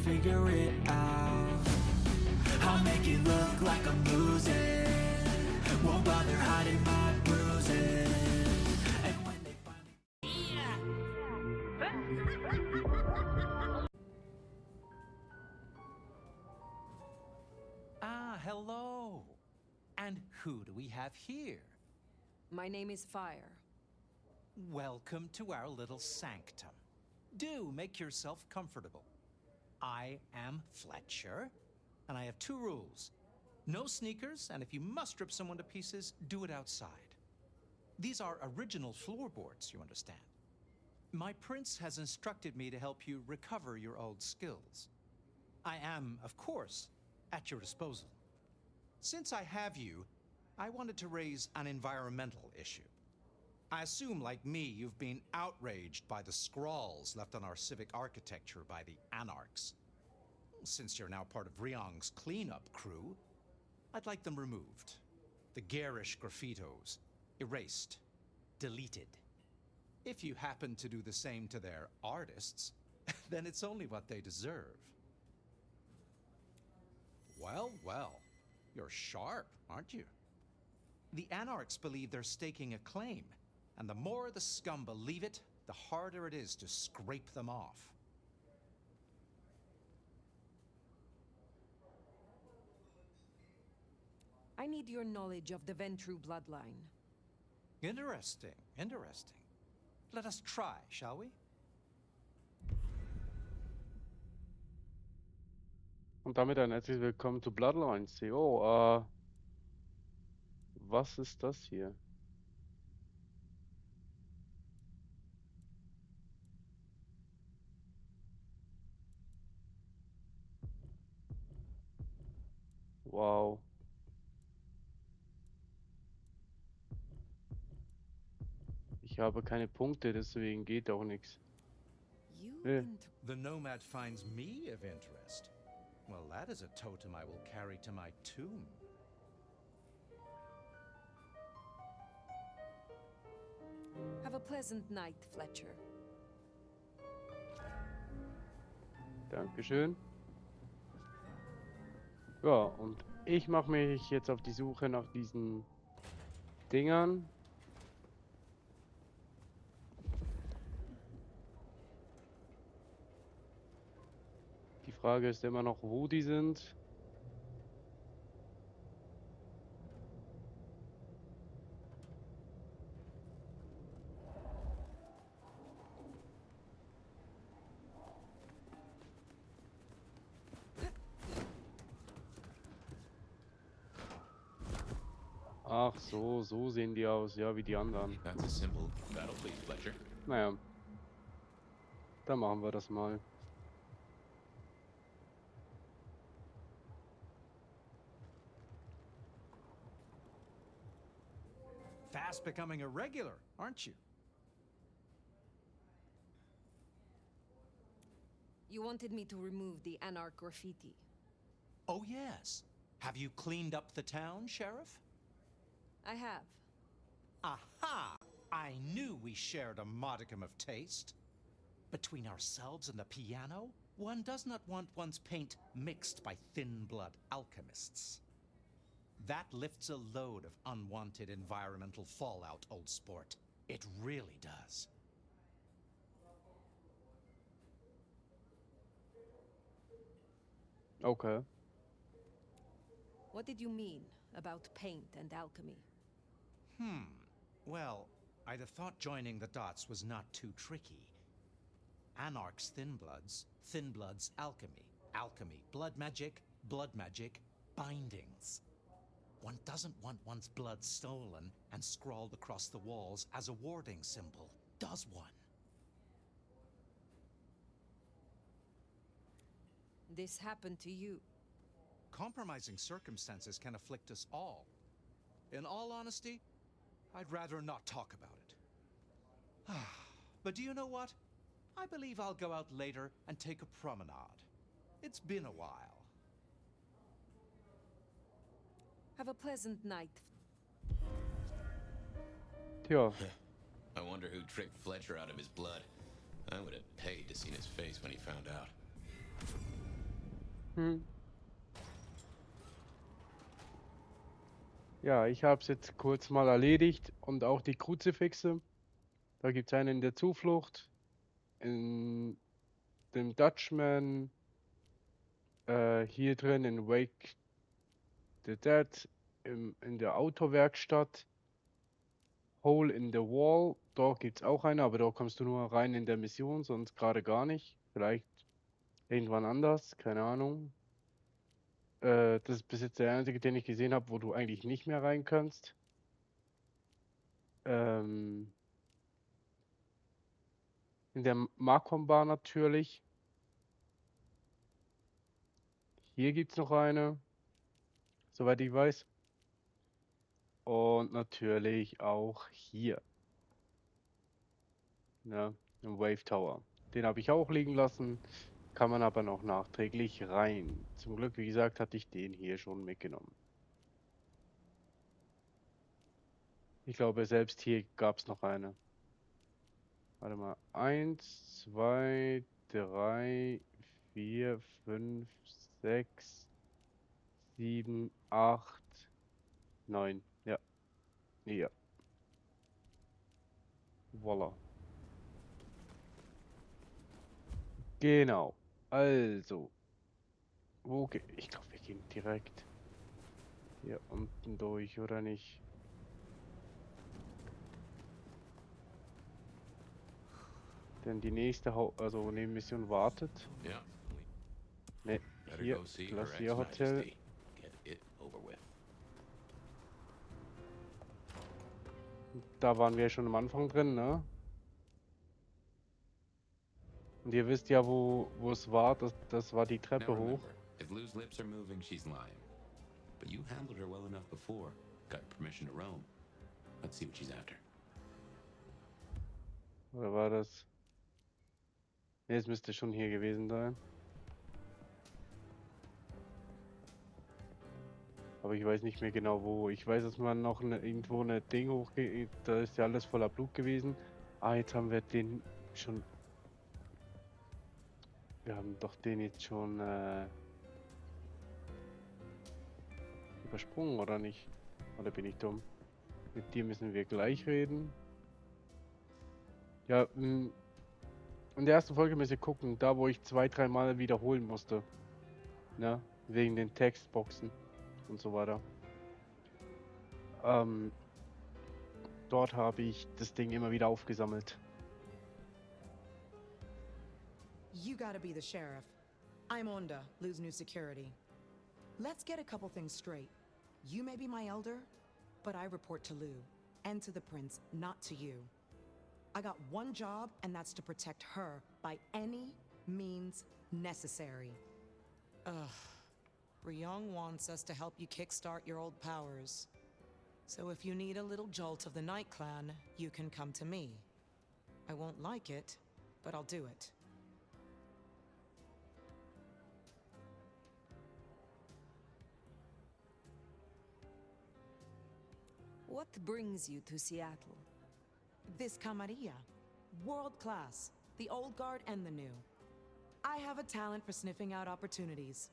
figure it out. I'll make it look like I'm losing. Won't bother hiding my bruises. And when they finally Ah, hello. And who do we have here? My name is Fire. Welcome to our little sanctum. Do make yourself comfortable. I am Fletcher, and I have two rules. No sneakers, and if you must rip someone to pieces, do it outside. These are original floorboards, you understand. My prince has instructed me to help you recover your old skills. I am, of course, at your disposal. Since I have you, I wanted to raise an environmental issue. I assume, like me, you've been outraged by the scrawls left on our civic architecture by the anarchs. Since you're now part of Ryong's cleanup crew, I'd like them removed. The garish graffitos, erased, deleted. If you happen to do the same to their artists, then it's only what they deserve. Well, well, you're sharp, aren't you? The anarchs believe they're staking a claim, and the more the scum believe it, the harder it is to scrape them off. I need your knowledge of the Ventru bloodline. Interesting, interesting. Let us try, shall we? Und damit ein herzliches Willkommen zu Bloodlines. Jo, was ist das hier? Wow. Ich habe keine Punkte, deswegen geht auch nichts. The nomad finds me of interest. Well, that is a totem I will carry to my tomb. Have a pleasant night, Fletcher. Dankeschön. Ja, und ich mache mich jetzt auf die Suche nach diesen Dingern. Die Frage ist immer noch, wo die sind. Ach so, so sehen die aus, ja, wie die anderen. That's a simple battle, please, Fletcher. Naja, dann machen wir das mal. Fast becoming a regular, aren't you? You wanted me to remove the anarch graffiti. Oh, yes. Have you cleaned up the town, Sheriff? I have. Aha! I knew we shared a modicum of taste. Between ourselves and the piano, one does not want one's paint mixed by thin-blood alchemists. That lifts a load of unwanted environmental fallout, old sport. It really does. Okay. What did you mean about paint and alchemy? Well, I'd have thought joining the dots was not too tricky. Anarch's thin bloods alchemy, alchemy, blood magic, bindings. One doesn't want one's blood stolen and scrawled across the walls as a warding symbol, does one? This happened to you. Compromising circumstances can afflict us all. In all honesty, I'd rather not talk about it. But do you know what? I believe I'll go out later and take a promenade. It's been a while. Have a pleasant night. Tja, I wonder who tricked Fletcher out of his blood. I would have paid to see his face when he found out. Hm. Ja, ich habe es jetzt kurz mal erledigt und auch die Kruzifixe. Da gibt es einen in der Zuflucht, in dem Dutchman, hier drin in Wake the Dead, in der Autowerkstatt, Hole in the Wall. Da gibt es auch eine, aber da kommst du nur rein in der Mission, sonst gerade gar nicht. Vielleicht irgendwann anders, keine Ahnung. Das ist bis jetzt der einzige, den ich gesehen habe, wo du eigentlich nicht mehr rein kannst. Ähm, in der Markom Bar natürlich. Hier gibt es noch eine, soweit ich weiß. Und natürlich auch hier, ne, im Wave Tower. Den habe ich auch liegen lassen, kann man aber noch nachträglich rein. Zum Glück, wie gesagt, hatte ich den hier schon mitgenommen. Ich glaube, selbst hier gab es noch eine. Warte mal. 1, 2, 3, 4, 5, 6, 7, 8, 9. Ja, ja. Voila. Genau. Also, ich glaube, wir gehen direkt hier unten durch, oder nicht? Denn die nächste Nebenmission wartet. Yeah. Ne, Better hier, go see Her Glacier Hotel. Ex-Majesty. Get it over with. Da waren wir schon am Anfang drin, ne? Und ihr wisst ja, wo es war. Das war die Now Treppe hoch. remember, if Lou's lips are moving, she's lying. But you handled her well enough before. Got permission to roam. Let's see what she's after. Oder war das? Ne, es müsste schon hier gewesen sein. Aber ich weiß nicht mehr genau wo. Ich weiß, dass man noch irgendwo eine Ding hochgeht. Da ist ja alles voller Blut gewesen. Ah, jetzt haben wir den schon. Wir haben doch den jetzt schon übersprungen, oder nicht? Oder bin ich dumm? Mit dir müssen wir gleich reden. Ja, in der ersten Folge müsst ihr gucken, da wo ich 2, 3 Mal wiederholen musste. Ne? Wegen den Textboxen und so weiter. Dort habe ich das Ding immer wieder aufgesammelt. You gotta be the sheriff. I'm Onda, Lou's new security. Let's get a couple things straight. You may be my elder, but I report to Lou, and to the prince, not to you. I got one job, and that's to protect her by any means necessary. Ugh. Ryong wants us to help you kickstart your old powers. So if you need a little jolt of the Night Clan, you can come to me. I won't like it, but I'll do it. What brings you to Seattle? This camarilla. World class. The old guard and the new. I have a talent for sniffing out opportunities.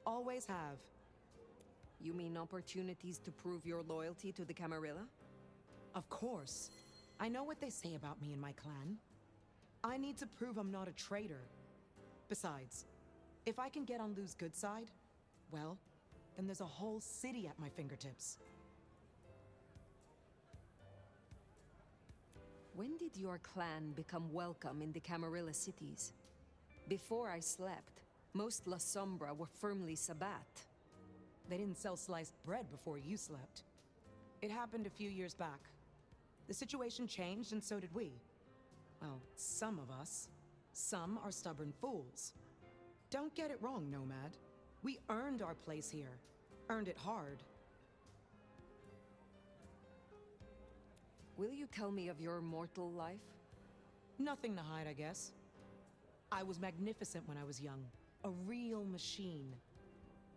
Always have. You mean opportunities to prove your loyalty to the Camarilla? Of course. I know what they say about me and my clan. I need to prove I'm not a traitor. Besides, if I can get on Lou's good side, well, then there's a whole city at my fingertips. When did your clan become welcome in the Camarilla cities? Before I slept, most La Sombra were firmly Sabbat. They didn't sell sliced bread before you slept. It happened a few years back. The situation changed, and so did we. Well, some of us. Some are stubborn fools. Don't get it wrong, Nomad. We earned our place here. Earned it hard. Will you tell me of your mortal life? Nothing to hide, I guess. I was magnificent when I was young. A real machine.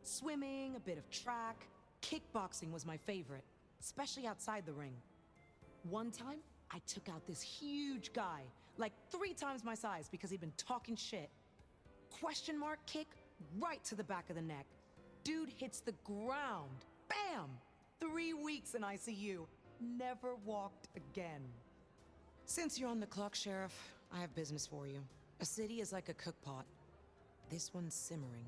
Swimming, a bit of track, kickboxing was my favorite, especially outside the ring. One time, I took out this huge guy, like 3 times my size because he'd been talking shit. Question mark kick right to the back of the neck. Dude hits the ground. Bam! 3 weeks in ICU. Never walked again. Since you're on the clock, Sheriff, I have business for you. A city is like a cookpot. This one's simmering.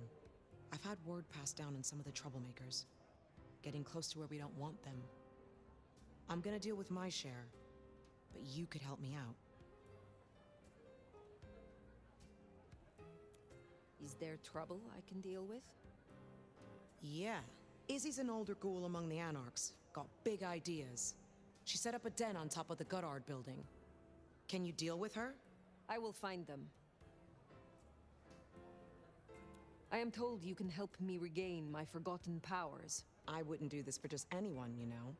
I've had word passed down on some of the troublemakers. Getting close to where we don't want them. I'm gonna deal with my share, but you could help me out. Is there trouble I can deal with? Yeah. Izzy's an older ghoul among the Anarchs. Got big ideas. She set up a den on top of the Goddard building. Can you deal with her? I will find them. I am told you can help me regain my forgotten powers. I wouldn't do this for just anyone, you know.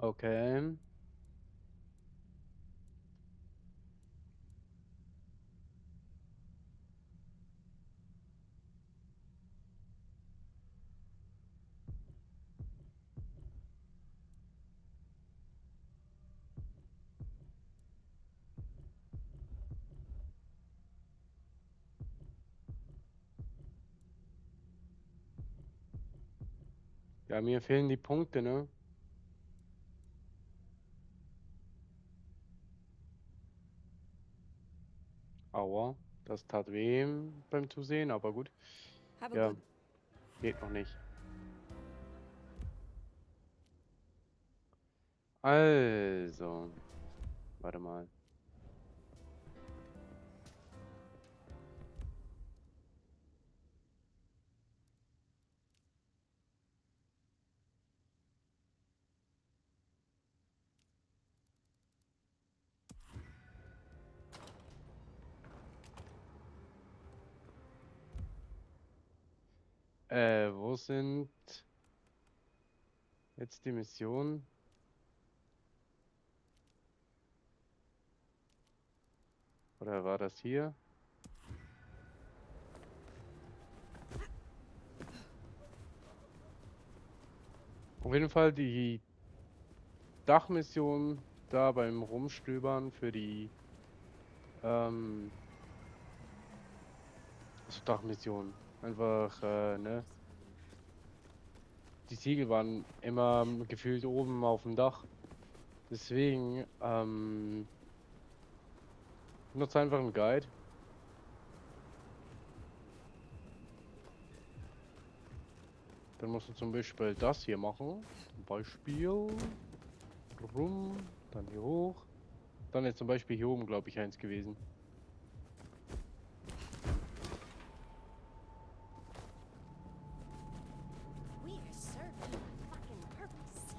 Okay. Ja, mir fehlen die Punkte, ne? Aua, das tat weh beim Zusehen, aber gut. Have a Ja, good. geht noch nicht. Also, warte mal. Wo sind jetzt die Missionen? Oder war das hier? Auf jeden Fall die Dachmission da beim Rumstöbern für die also Dachmission. Einfach, ne? Die Siegel waren immer gefühlt oben auf dem Dach. Deswegen, nutze einfach einen Guide. Dann musst du zum Beispiel das hier machen. Zum Beispiel rum, dann hier hoch. Dann ist zum Beispiel hier oben, glaube ich, eins gewesen. We are serving a fucking purpose.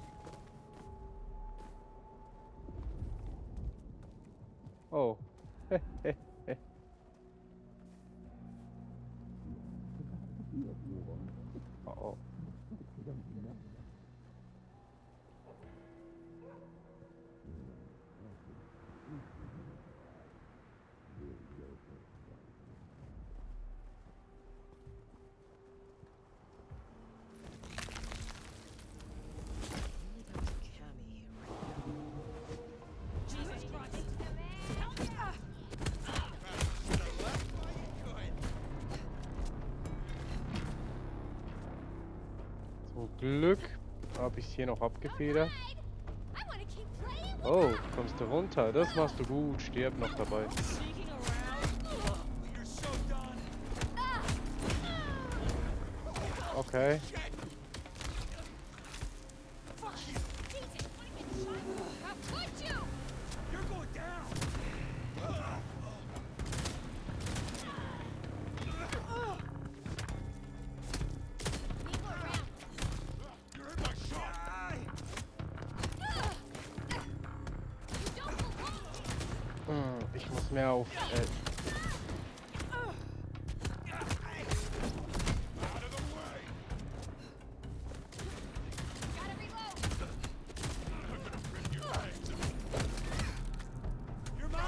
Oh. Oh, oh. Jesus Christ. Zum Glück habe ich es hier noch abgefedert. I want to keep playing with Oh, kommst du runter? Das machst du gut. Stirb noch dabei. sneaking around. You're so done. Okay. Fuck you. Jesus, want to get shot? How could you? You're going down. People around. You're in my shot. You don't belong. Ich muss mehr auf. Out of the way. Gotta reload. You're mine.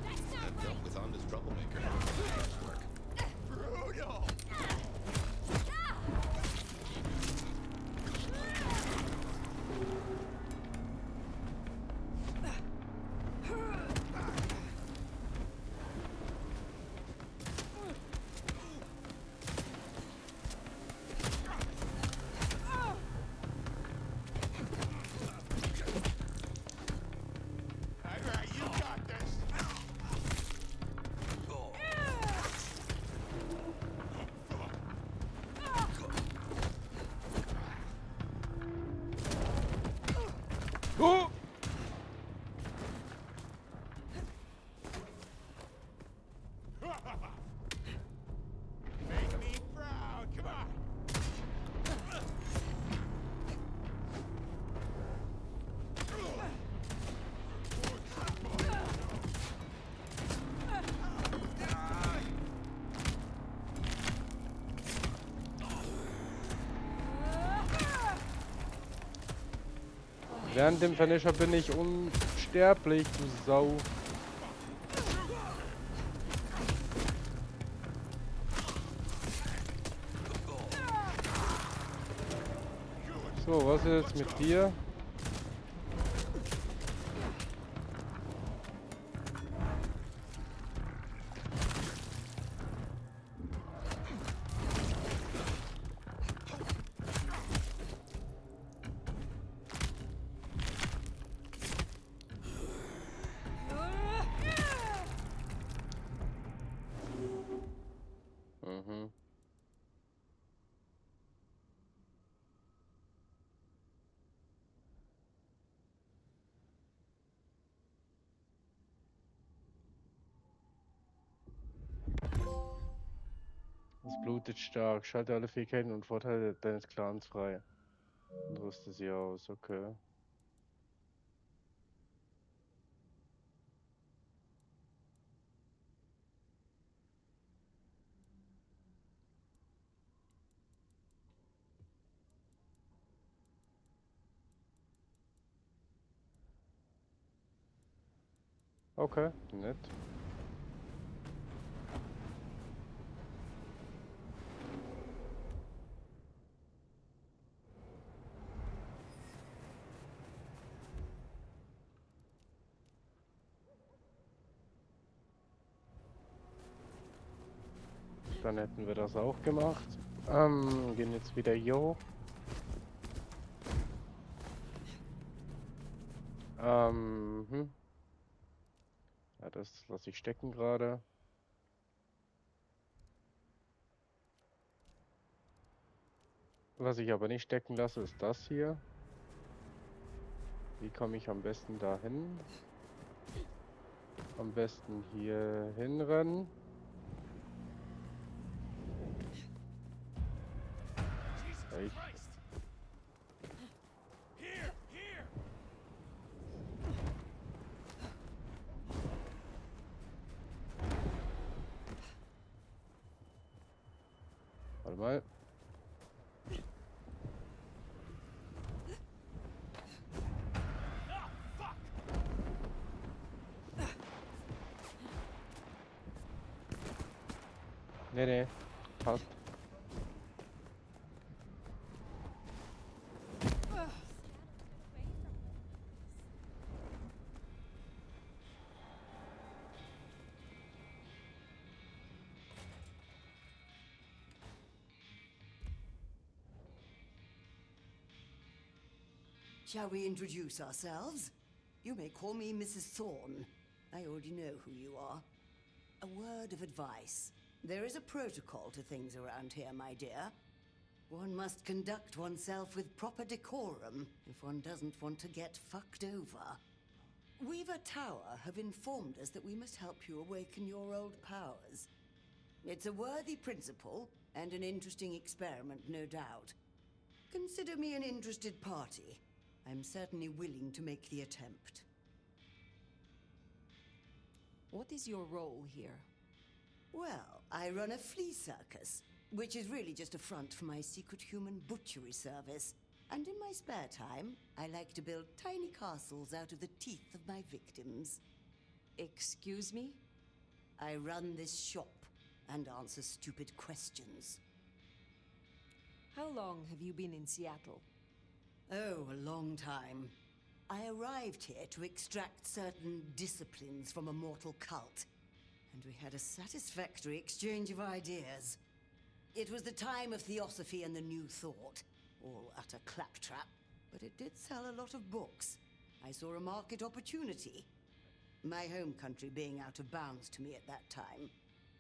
That's not right. Dealt with Honda's troublemaker. Work. Brutal. Während dem Finisher bin ich unsterblich, du Sau. So, was ist jetzt mit dir? Mhm. Es blutet stark. Schalte alle Fähigkeiten und Vorteile deines Clans frei. Und rüste sie aus, okay. Okay, nett. Dann hätten wir das auch gemacht. Gehen jetzt wieder hier hoch. Ja, das lasse ich stecken gerade. Was ich aber nicht stecken lasse, ist das hier. Wie komme ich am besten dahin? Am besten hier hinrennen. Ich. Warte mal. Nee, passt. Shall we introduce ourselves? You may call me Mrs. Thorne. I already know who you are. A word of advice. There is a protocol to things around here, my dear. One must conduct oneself with proper decorum if one doesn't want to get fucked over. Weaver Tower have informed us that we must help you awaken your old powers. It's a worthy principle and an interesting experiment, no doubt. Consider me an interested party. I'm certainly willing to make the attempt. What is your role here? Well, I run a flea circus, which is really just a front for my secret human butchery service. And in my spare time, I like to build tiny castles out of the teeth of my victims. Excuse me? I run this shop and answer stupid questions. How long have you been in Seattle? Oh, a long time. I arrived here to extract certain disciplines from a mortal cult. And we had a satisfactory exchange of ideas. It was the time of Theosophy and the New Thought. All utter claptrap. But it did sell a lot of books. I saw a market opportunity. My home country being out of bounds to me at that time.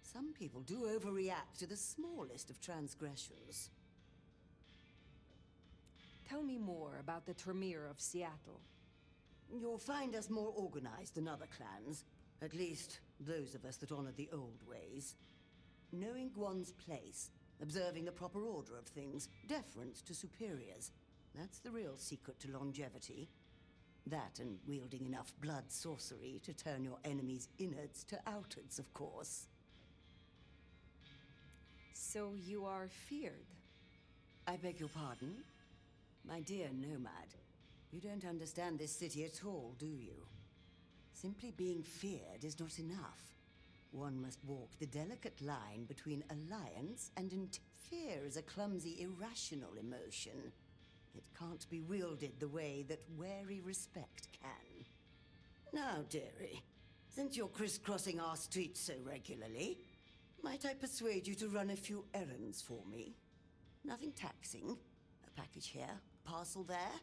Some people do overreact to the smallest of transgressions. Tell me more about the Tremere of Seattle. You'll find us more organized than other clans. At least, those of us that honor the old ways. Knowing one's place, observing the proper order of things, deference to superiors. That's the real secret to longevity. That and wielding enough blood sorcery to turn your enemy's innards to outards, of course. So you are feared? I beg your pardon? My dear nomad, You don't understand this city at all, do you? Simply being feared is not enough. One must walk the delicate line between alliance and fear is a clumsy, irrational emotion. It can't be wielded the way that wary respect can. Now, dearie, since you're crisscrossing our streets so regularly, might I persuade you to run a few errands for me? Nothing taxing. A package here, a parcel there.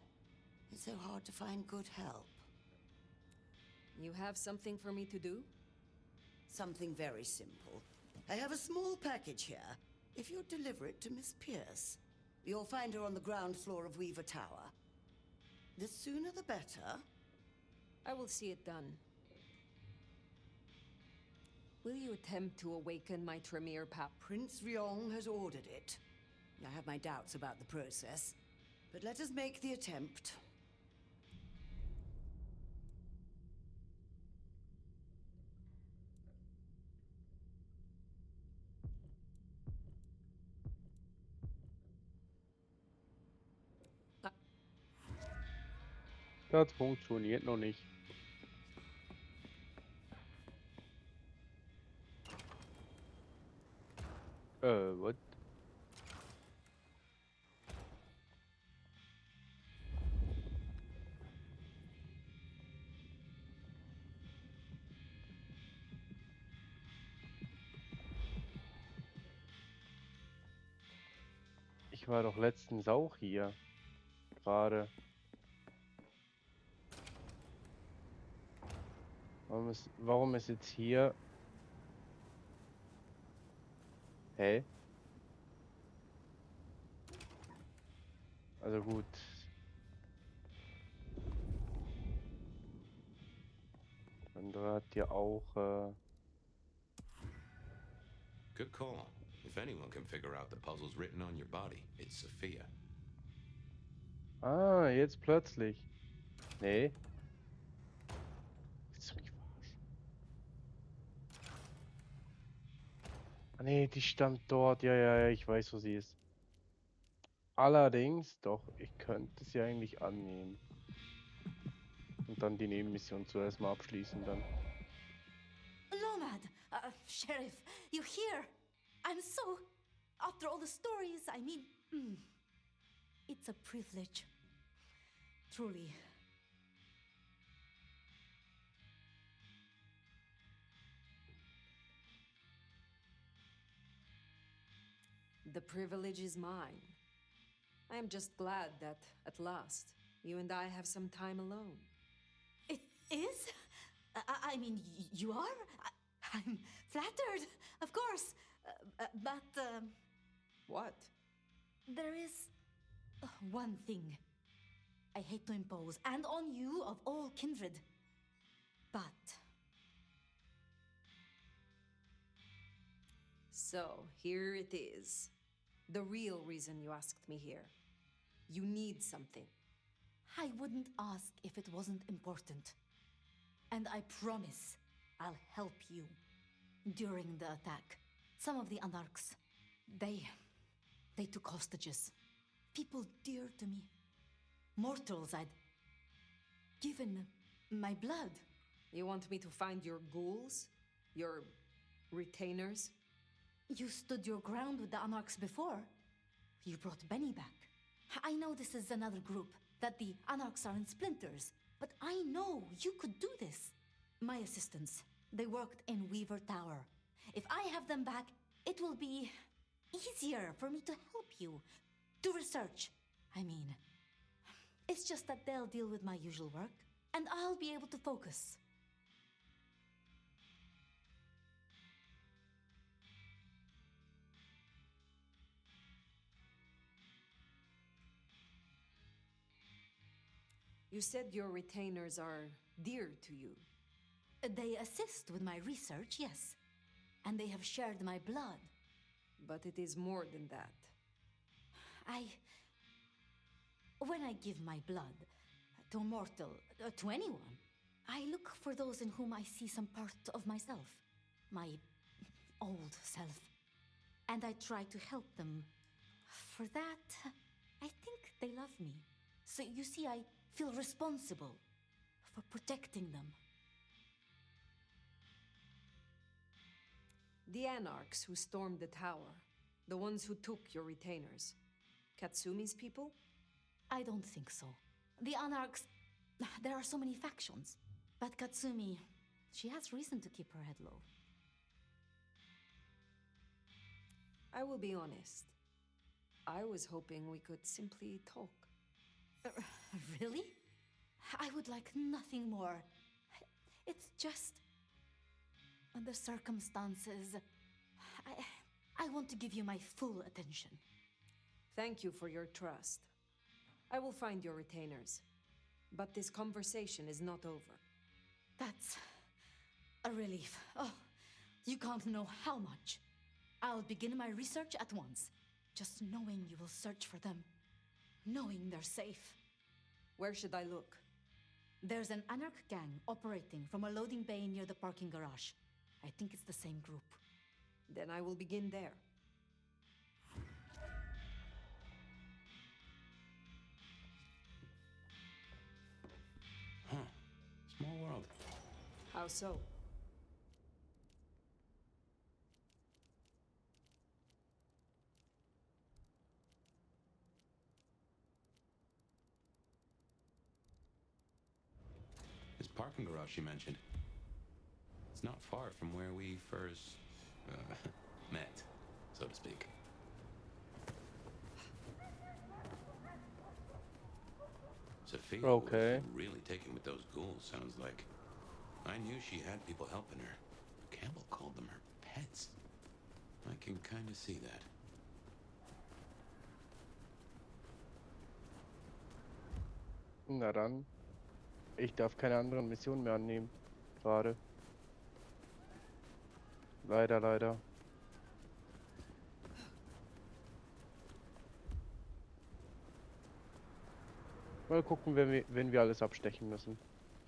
It's so hard to find good help. You have something for me to do? Something very simple. I have a small package here. If you'd deliver it to Miss Pierce, you'll find her on the ground floor of Weaver Tower. The sooner the better. I will see it done. Will you attempt to awaken my Tremere power? Prince Ryong has ordered it. I have my doubts about the process, but let us make the attempt. Das funktioniert noch nicht. What? Ich war doch letztens auch hier. Gerade. Warum ist jetzt hier? Hä? Also gut. Andere hat ja auch. Good call. If anyone can figure out the puzzles written on your body, it's Sophia. Ah, jetzt plötzlich. Nee. Willst du mich verarschen? Ah, nee, die stand dort. Ja, ja, ja, ich weiß, wo sie ist. Allerdings, doch, ich könnte sie eigentlich annehmen. Und dann die Nebenmission zuerst mal abschließen dann. Nomad, Sheriff, you're here. I'm so. After all the stories, I mean. It's a privilege. Truly. The privilege is mine. I am just glad that, at last, you and I have some time alone. It is? I mean, you are? I'm flattered, of course. But. What? There is. One thing. I hate to impose, and on you of all kindred. But. So, here it is. The real reason you asked me here. You need something. I wouldn't ask if it wasn't important. And I promise I'll help you. During the attack, some of the Anarchs, they took hostages. People dear to me. Mortals I'd given my blood. You want me to find your ghouls? Your retainers? You stood your ground with the Anarchs before. You brought Benny back. I know this is another group, that the Anarchs are in splinters, but I know you could do this. My assistants, they worked in Weaver Tower. If I have them back, it will be easier for me to help you. To research, I mean. It's just that they'll deal with my usual work, and I'll be able to focus. You said your retainers are dear to you. They assist with my research, yes. And they have shared my blood. But it is more than that. When I give my blood to a mortal, to anyone, I look for those in whom I see some part of myself. My old self. And I try to help them. For that, I think they love me. So you see, I feel responsible for protecting them. The Anarchs who stormed the tower, the ones who took your retainers. Katsumi's people? I don't think so. The Anarchs. There are so many factions. But Katsumi, she has reason to keep her head low. I will be honest. I was hoping we could simply talk. Really? I would like nothing more. It's just. The circumstances. I want to give you my full attention. Thank you for your trust. I will find your retainers. But this conversation is not over. That's a relief. Oh, you can't know how much. I'll begin my research at once. Just knowing you will search for them. Knowing they're safe. Where should I look? There's an Anarch gang operating from a loading bay near the parking garage. I think it's the same group. Then I will begin there. Huh. Small world. How so? This parking garage you mentioned. It's not far from where we first met, so to speak. Sophia Okay. was really taken with those ghouls, sounds like. I knew she had people helping her. Campbell called them her pets. I can kind of see that. Na dann. Ich darf keine anderen Missionen mehr annehmen. Gerade. Leider, leider. Mal gucken, wenn wir alles abstechen müssen.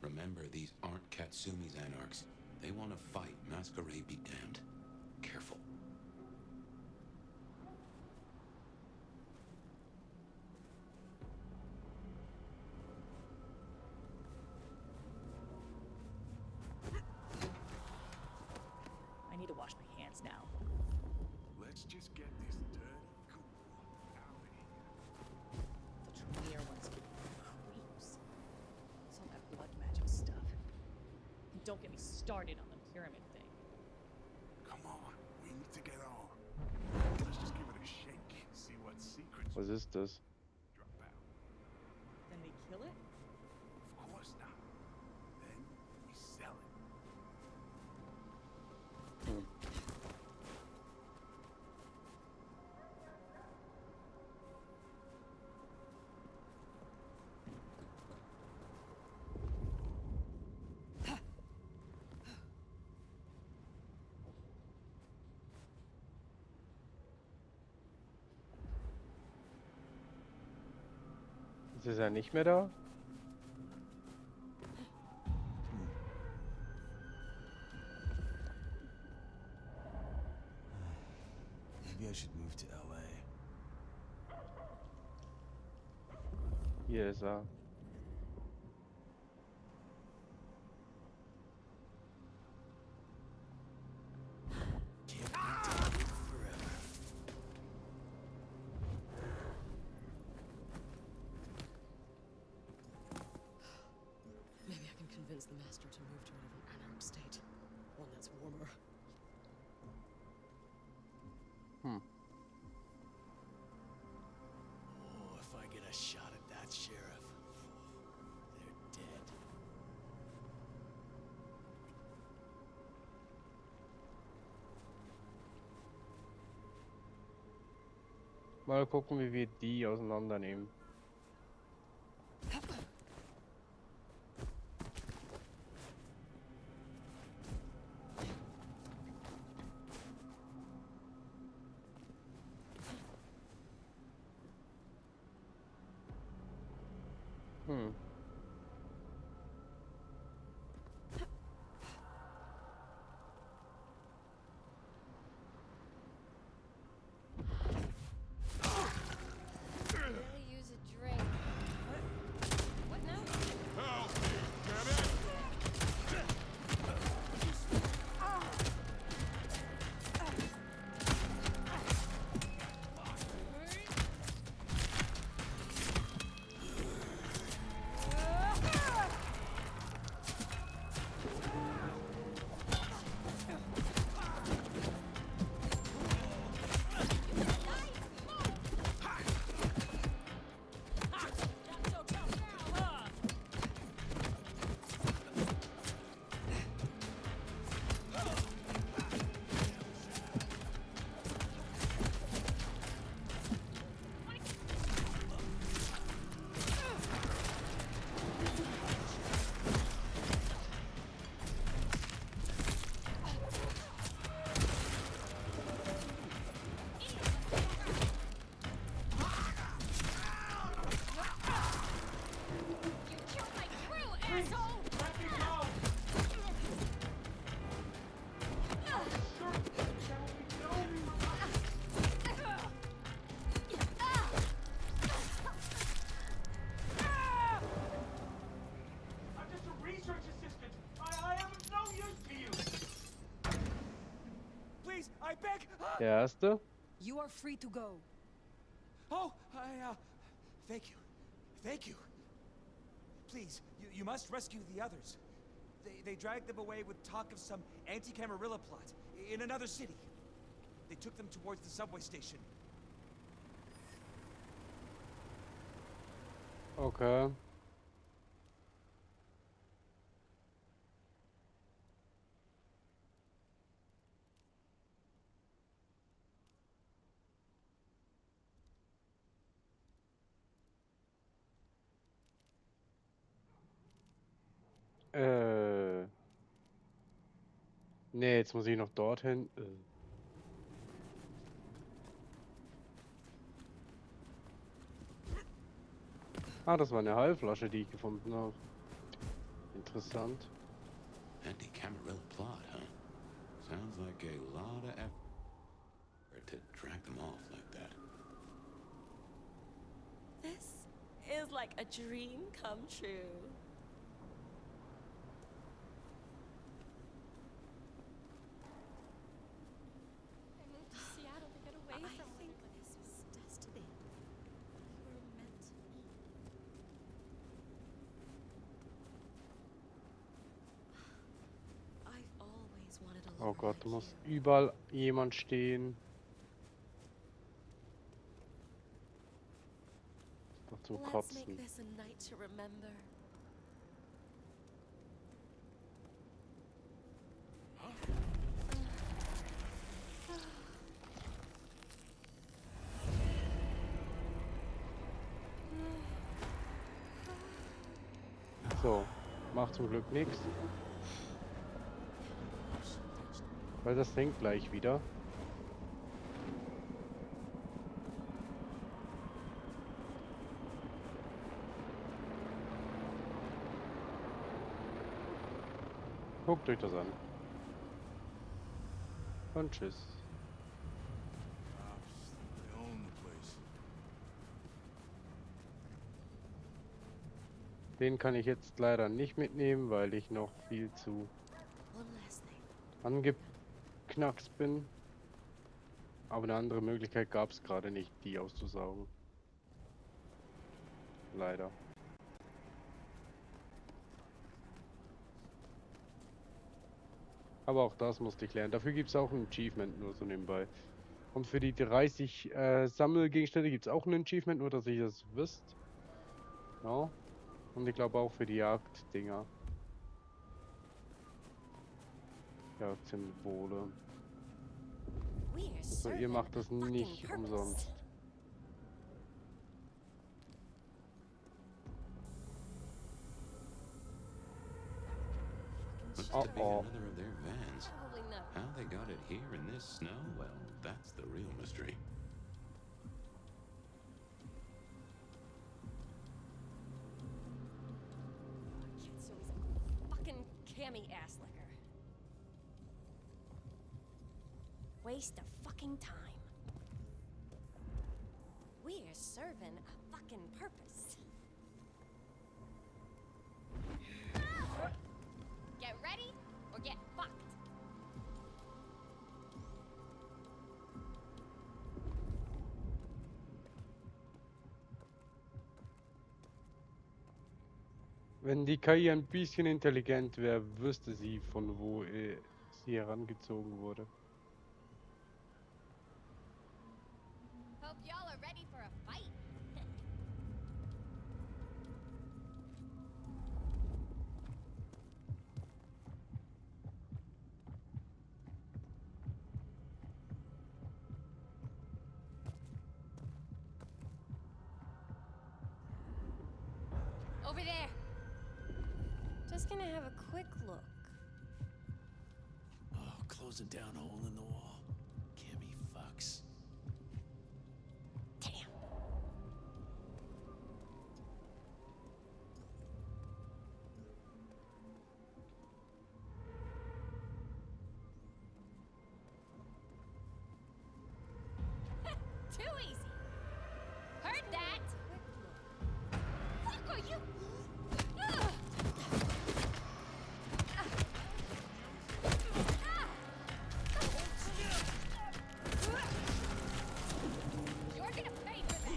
Remember, these aren't Katsumi's Anarchs. They want to fight. Masquerade be damned. Careful. I need to wash my hands now. Let's just get this dirty ghoul out of here. The Tremere ones give me creeps. It's all that blood magic stuff. And don't get me started on the pyramid thing. Come on, we need to get on. Let's just give it a shake, see what secrets Was ist das? drop out. Then they kill it? Of course not. Then we sell it. Ist er nicht mehr da? Maybe I should move to LA. Hier ist er. Can't live forever. Maybe I can convince the master to move to a different Anarch state. One that's warmer. Oh, if I get a shot at that sheriff, they're dead. Mal gucken, wie wir die auseinandernehmen. Really use a drink. Der erste. You are free to go. Oh, thank you. Thank you. Please, you must rescue the others. They dragged them away with talk of some anti-Camarilla plot in another city. They took them towards the subway station. Okay. Nee, jetzt muss ich noch dorthin. Ah, das war eine Heilflasche, die ich gefunden habe. Interessant. Anti-Camarilla plot, huh? Sounds like a lot of effort to drag them off like that. This is like a dream come true. I moved to Seattle to get away from I think this was destiny. We were meant to meet. I've always wanted a Oh lover Gott, like da muss you. überall jemand stehen. Doch zum Let's Kotzen. make this a night to remember. So, macht zum Glück nichts. Weil das hängt gleich wieder. Guckt euch das an. Und tschüss. They own the place. Den kann ich jetzt leider nicht mitnehmen, weil ich noch viel zu One last thing. angeknackst bin. Aber eine andere Möglichkeit gab es gerade nicht, die auszusaugen. Leider. Aber auch das musste ich lernen. Dafür gibt es auch ein Achievement, nur so nebenbei. Und für die 30 Sammelgegenstände gibt es auch ein Achievement, nur dass ihr das wisst. Ja. Und ich glaube auch für die Jagddinger. Jagdsymbole. We're So, ihr serving macht das a fucking nicht purpose. umsonst. Looks Oh, to be oh. another of their vans. Probably not. How they got it here in this snow, well, that's the real mystery. Kitsu's a fucking cammy ass liquor. Waste of fucking time. We're serving a fucking purpose. Get ready or get fucked. Wenn die KI ein bisschen intelligent wäre, wüsste sie, von wo sie herangezogen wurde. Hope y'all are ready for a fight. Over there. Just gonna have a quick look. Oh, closing down a hole in the wall. Kimmy fucks. Damn. Too easy. Heard that. Fuck are you? Ugh.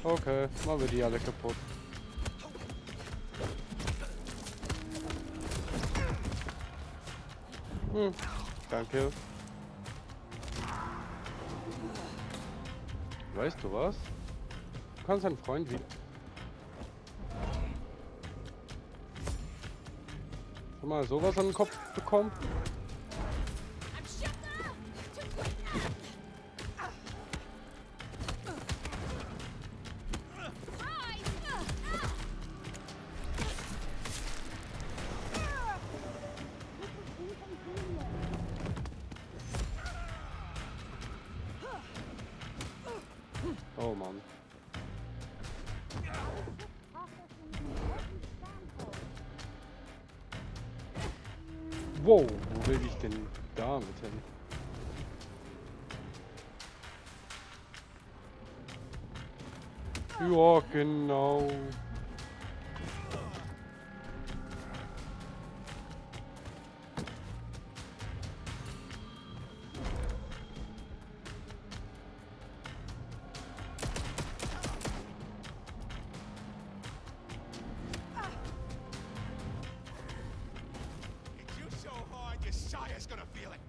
Okay, machen wir die alle kaputt. Danke. Weißt du was? Du kannst einen Freund wie... Schon mal sowas an den Kopf bekommen? I'm shut up! Too quick! Hi! Oh Mann. Wow, wo will ich denn damit hin? Ja, genau. Hit you so hard, your sire's gonna feel it.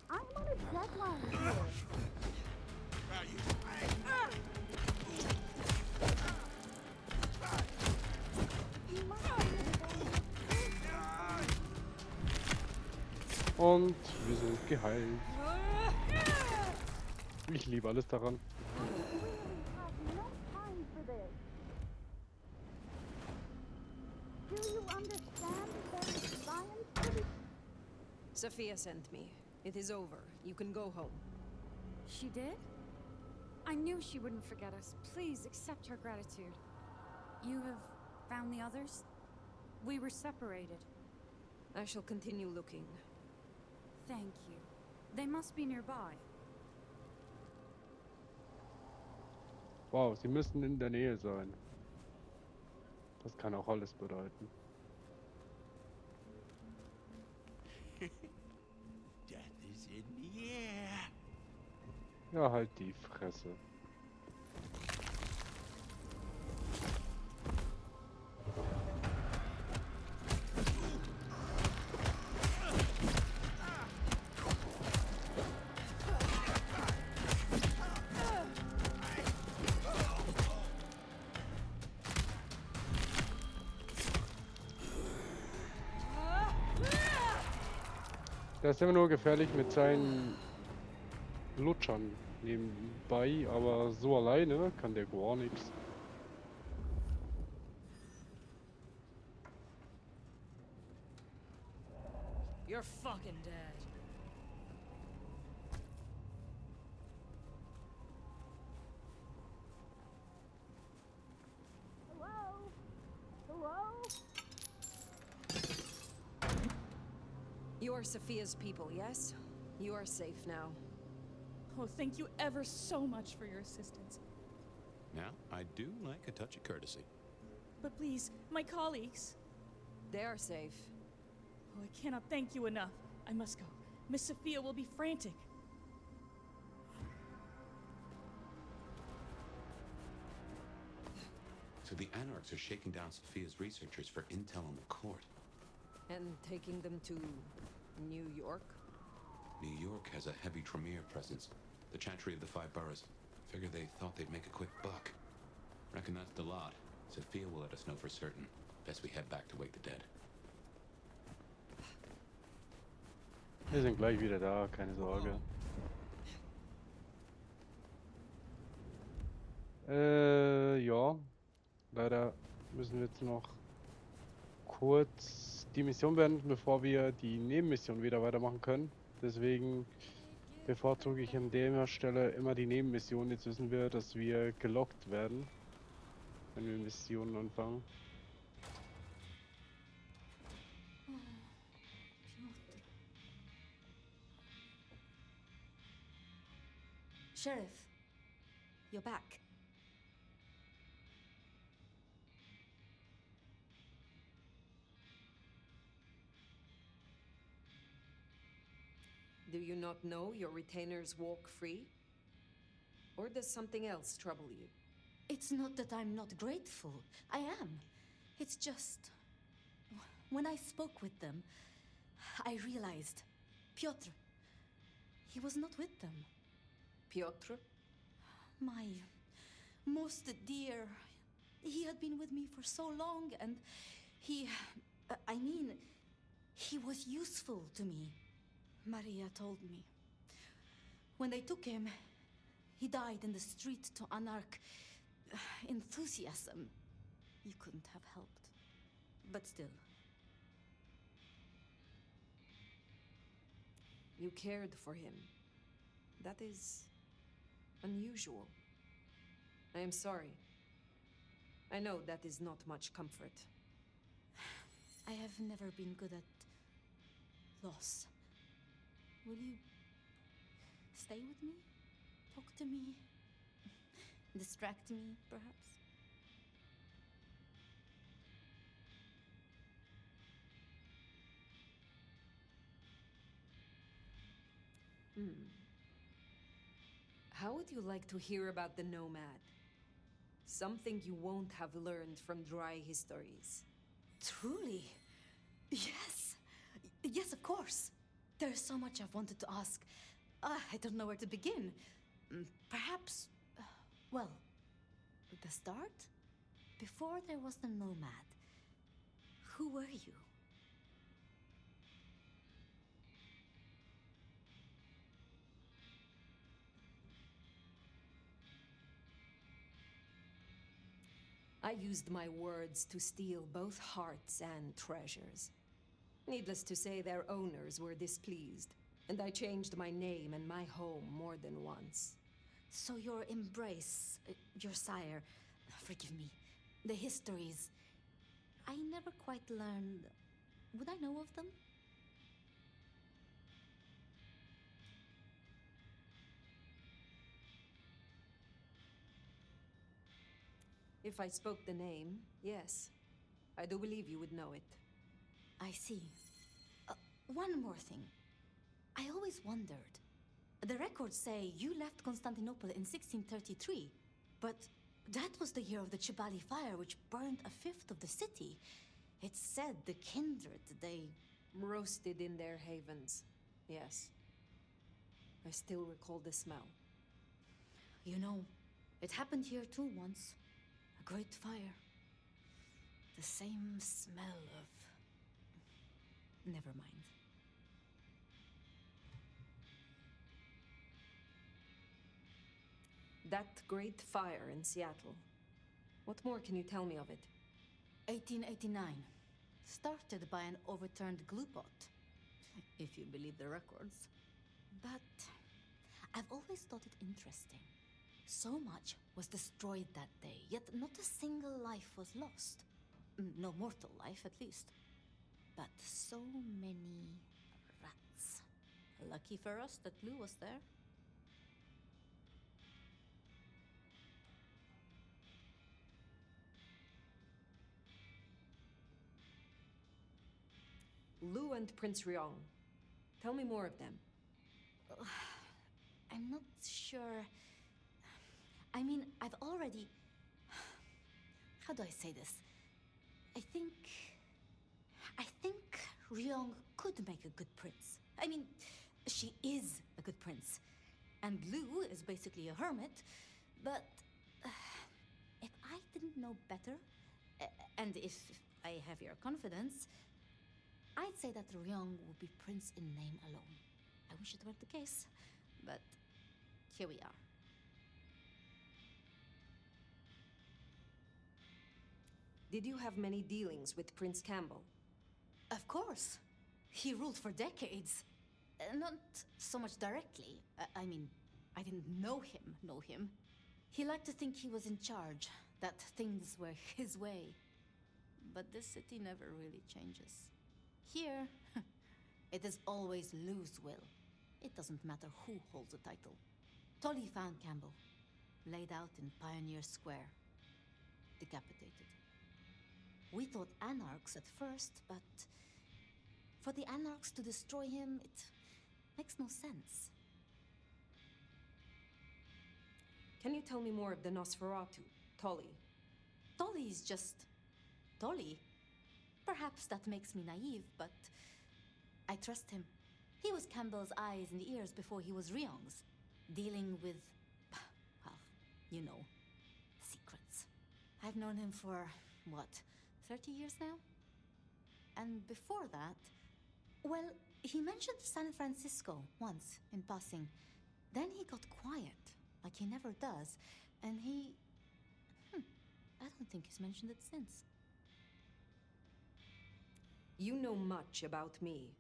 I'm on a deadline here. Now you. Und wir sind geheilt. Ich liebe alles daran. I really have no time for this. Do you understand there is science to be... Sophia sent me. It is over. You can go home. She did? I knew she wouldn't forget us. Please accept her gratitude. You have found the others? We were separated. I shall continue looking. Thank you. They must be nearby. Wow, sie müssen in der Nähe sein. Das kann auch alles bedeuten. Death is in the air. Ja, halt die Fresse. Der ist immer nur gefährlich mit seinen Lutschern nebenbei, aber so alleine kann der gar nichts. You're fucking dead. Hello? Hello? You are Sophia's people, yes? You are safe now. Oh, thank you ever so much for your assistance. Now, I do like a touch of courtesy. But please, my colleagues. They are safe. Oh, I cannot thank you enough. I must go. Miss Sophia will be frantic. So the Anarchs are shaking down Sophia's researchers for intel on the court. And taking them to New York? New York has a heavy Tremere presence. The Chantry of the Five Boroughs. Figure they thought they'd make a quick buck. Reckon that's the lot. Sophia will let us know for certain. Best we head back to wake the dead. Wir sind gleich wieder da, keine Sorge. Ja. Leider müssen wir jetzt noch kurz die Mission beenden, bevor wir die Nebenmission wieder weitermachen können. Deswegen bevorzuge ich an der Stelle immer die Nebenmission. Jetzt wissen wir, dass wir gelockt werden, wenn wir Missionen anfangen. Sheriff, you're back. Do you not know your retainers walk free? Or does something else trouble you? It's not that I'm not grateful. I am. It's just. When I spoke with them, I realized Piotr. He was not with them. Piotr? My most dear. He had been with me for so long, and he. I mean, he was useful to me. Maria told me. When they took him, he died in the street to Anarch enthusiasm. You couldn't have helped. But still. You cared for him. That is unusual. I am sorry. I know that is not much comfort. I have never been good at loss. Will you stay with me? Talk to me? Distract me, perhaps? How would you like to hear about the Nomad? Something you won't have learned from dry histories. Truly? Yes. Yes, of course. There's so much I've wanted to ask. I don't know where to begin. Perhaps, well, the start? Before there was the Nomad, who were you? I used my words to steal both hearts and treasures. Needless to say, their owners were displeased, and I changed my name and my home more than once. So your embrace, your sire, forgive me, the histories, I never quite learned. Would I know of them? If I spoke the name, yes. I do believe you would know it. I see. One more thing. I always wondered. The records say you left Constantinople in 1633, but that was the year of the Chibali fire, which burned a fifth of the city. It's said the kindred, they roasted in their havens. Yes. I still recall the smell. You know, it happened here too once. A great fire. The same smell of... Never mind. That great fire in Seattle. What more can you tell me of it? 1889. Started by an overturned glue pot. If you believe the records. But I've always thought it interesting. So much was destroyed that day, yet not a single life was lost. No mortal life, at least. But so many rats. Lucky for us that Lou was there. Lou and Prince Ryong. Tell me more of them. I'm not sure. I mean, I've already... How do I say this? I think Ryong could make a good prince. I mean, she is a good prince. And Lou is basically a hermit. But if I didn't know better, and if I have your confidence, I'd say that Ryong would be prince in name alone. I wish it weren't the case, but here we are. Did you have many dealings with Prince Campbell? Of course. He ruled for decades. Not so much directly. I mean, I didn't know him. He liked to think he was in charge, that things were his way. But this city never really changes. Here, it is always Lou's will. It doesn't matter who holds the title. Tolly found Campbell, laid out in Pioneer Square, decapitated. We thought anarchs at first, but for the anarchs to destroy him, it makes no sense. Can you tell me more of the Nosferatu, Tolly? Dolly is just Dolly. Perhaps that makes me naive, but I trust him. He was Campbell's eyes and ears before he was Ryong's, dealing with, well, you know, secrets. I've known him for, what, 30 years now? And before that, well, he mentioned San Francisco once in passing. Then he got quiet, like he never does, and I don't think he's mentioned it since. You know much about me.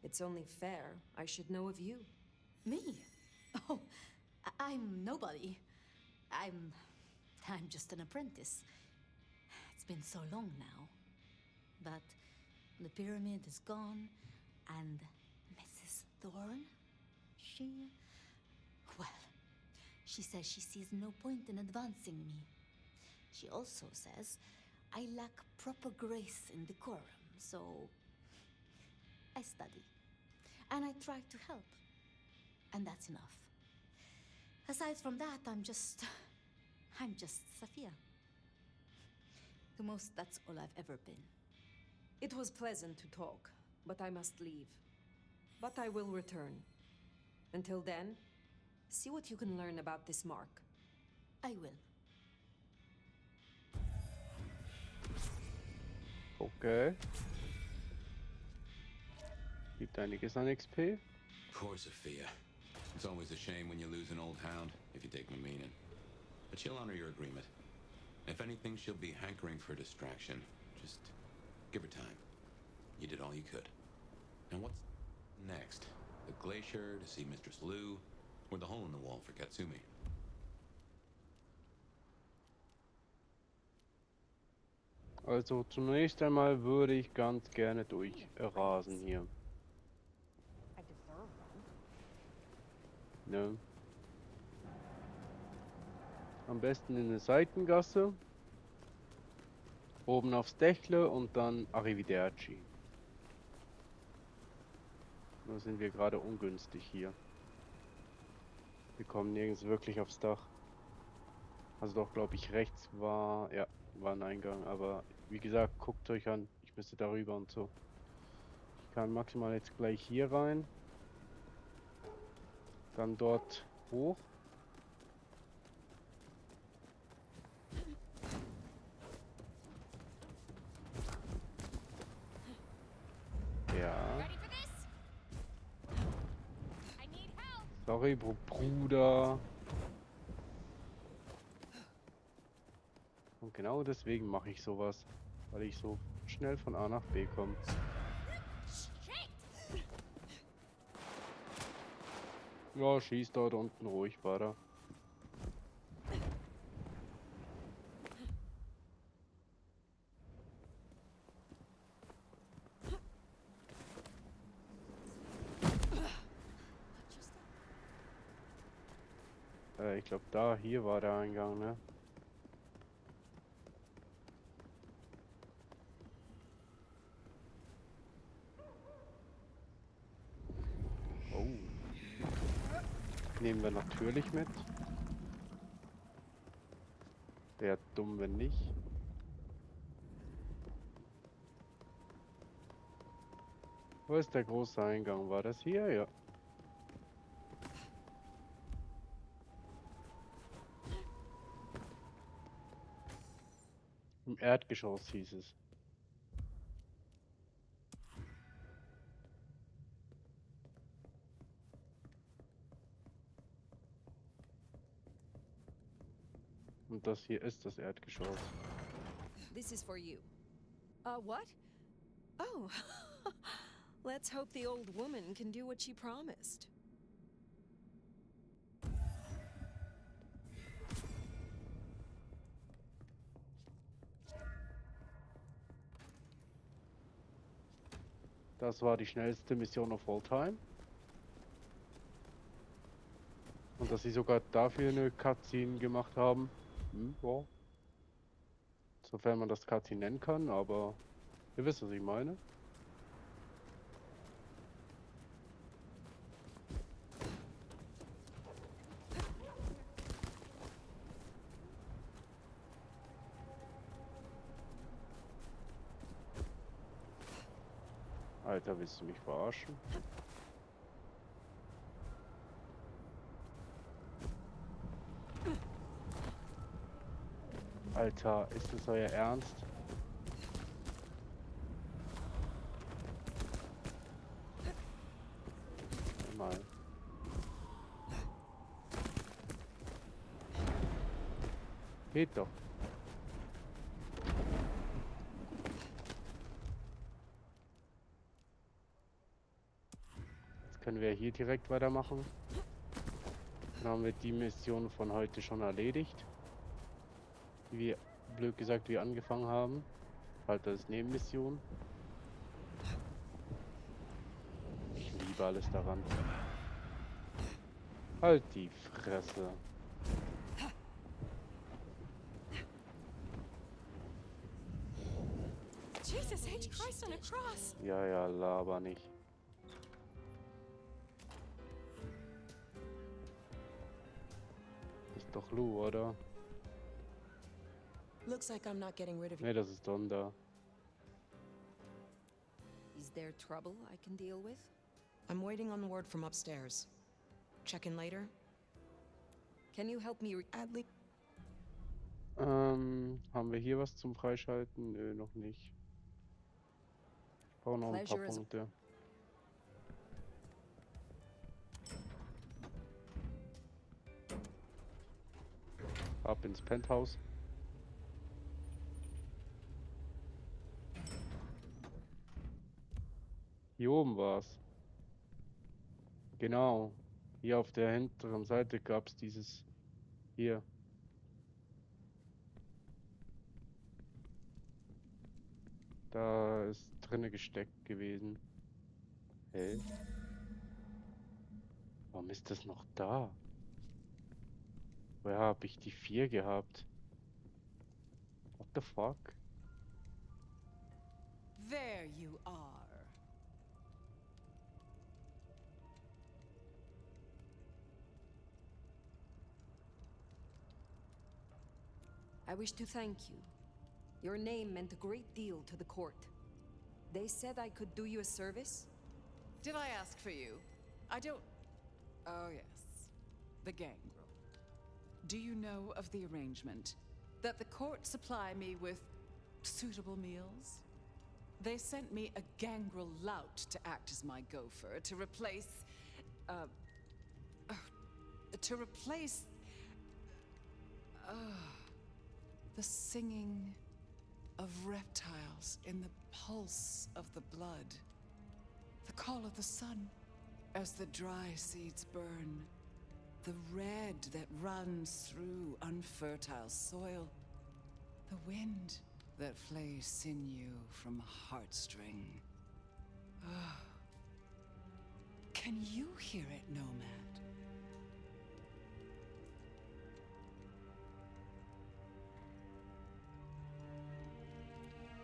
It's only fair I should know of you. Me? Oh, I'm nobody. I'm just an apprentice. It's been so long now. But the pyramid is gone, and Mrs. Thorne, she says she sees no point in advancing me. She also says I lack proper grace and decorum, so I study. And I try to help. And that's enough. Aside from that, I'm just Sophia. The most, that's all I've ever been. It was pleasant to talk, but I must leave. But I will return. Until then, see what you can learn about this mark. I will. Okay. Gibt einiges an XP. Poor Sophia. It's always a shame when you lose an old hound, if you take my meaning. But she'll honor your agreement. If anything, she'll be hankering for distraction. Just give her time. You did all you could. And what's next? The glacier to see Mistress Lou, or the hole in the wall for Katsumi? Also zunächst einmal würde ich ganz gerne durchrasen hier. I deserve one. Ne? Am besten in eine Seitengasse. Oben aufs Dächle und dann Arrivederci. Nur sind wir gerade ungünstig hier. Wir kommen nirgends wirklich aufs Dach. Also doch, glaube ich, rechts war ein Eingang. Aber wie gesagt, guckt euch an. Ich müsste darüber und so. Ich kann maximal jetzt gleich hier rein. Dann dort hoch. Ja. Sorry, Bruder. Und genau deswegen mache ich sowas. Weil ich so schnell von A nach B komme. Ja, schieß dort unten ruhig weiter. Ich glaube hier war der Eingang, ne? Oh. Nehmen wir natürlich mit. Wäre dumm, wenn nicht. Wo ist der große Eingang? War das hier? Ja. Im Erdgeschoss hieß es. Und das hier ist das Erdgeschoss. This is for you. What? Oh. Let's hope the old woman can do what she promised. Das war die schnellste Mission of all time. Und dass sie sogar dafür eine Cutscene gemacht haben. Ja. Sofern man das Cutscene nennen kann, aber ihr wisst, was ich meine. Alter, willst du mich verarschen? Alter, ist das euer Ernst? Mal. Geht doch. Jetzt können wir hier direkt weitermachen. Dann haben wir die Mission von heute schon erledigt. Die wir, blöd gesagt, wir angefangen haben. Halt als Nebenmission. Ich liebe alles daran. Halt die Fresse. Jesus H. Christ on a cross! Ja, ja, laber nicht. Ist doch Lou, oder? Looks like I'm not getting rid of you. Ne, das ist Donda. Is there trouble I can deal with? I'm waiting on word from upstairs. Check in later? Can you help me Adley? Haben wir hier was zum Freischalten? Nö, noch nicht. Ich brauche noch ein paar Pleasure is- Punkte. Ab ins Penthouse. Hier oben war's. Genau. Hier auf der hinteren Seite gab's dieses. Hier. Da ist drinne gesteckt gewesen. Hä? Warum ist das noch da? Woher habe ich die 4 gehabt? What the fuck? There you are. I wish to thank you. Your name meant a great deal to the court. They said I could do you a service? Did I ask for you? I don't... Oh, yes. The gangrel. Do you know of the arrangement? That the court supply me with suitable meals? They sent me a gangrel lout to act as my gopher, to replace... to replace... the singing of reptiles in the pulse of the blood. The call of the sun as the dry seeds burn. The red that runs through unfertile soil. The wind that flays sinew from heartstring. Can you hear it, Nomad?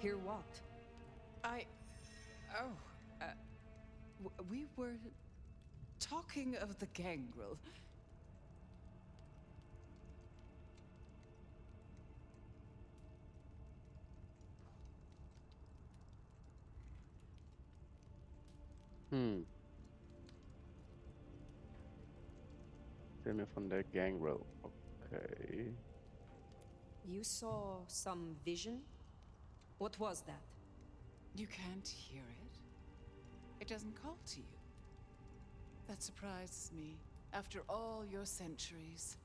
Hear what? We were talking of the gangrel. Der mir von der Gangrel. Okay. You saw some vision? What was that? You can't hear it? It doesn't call to you. That surprises me, after all your centuries.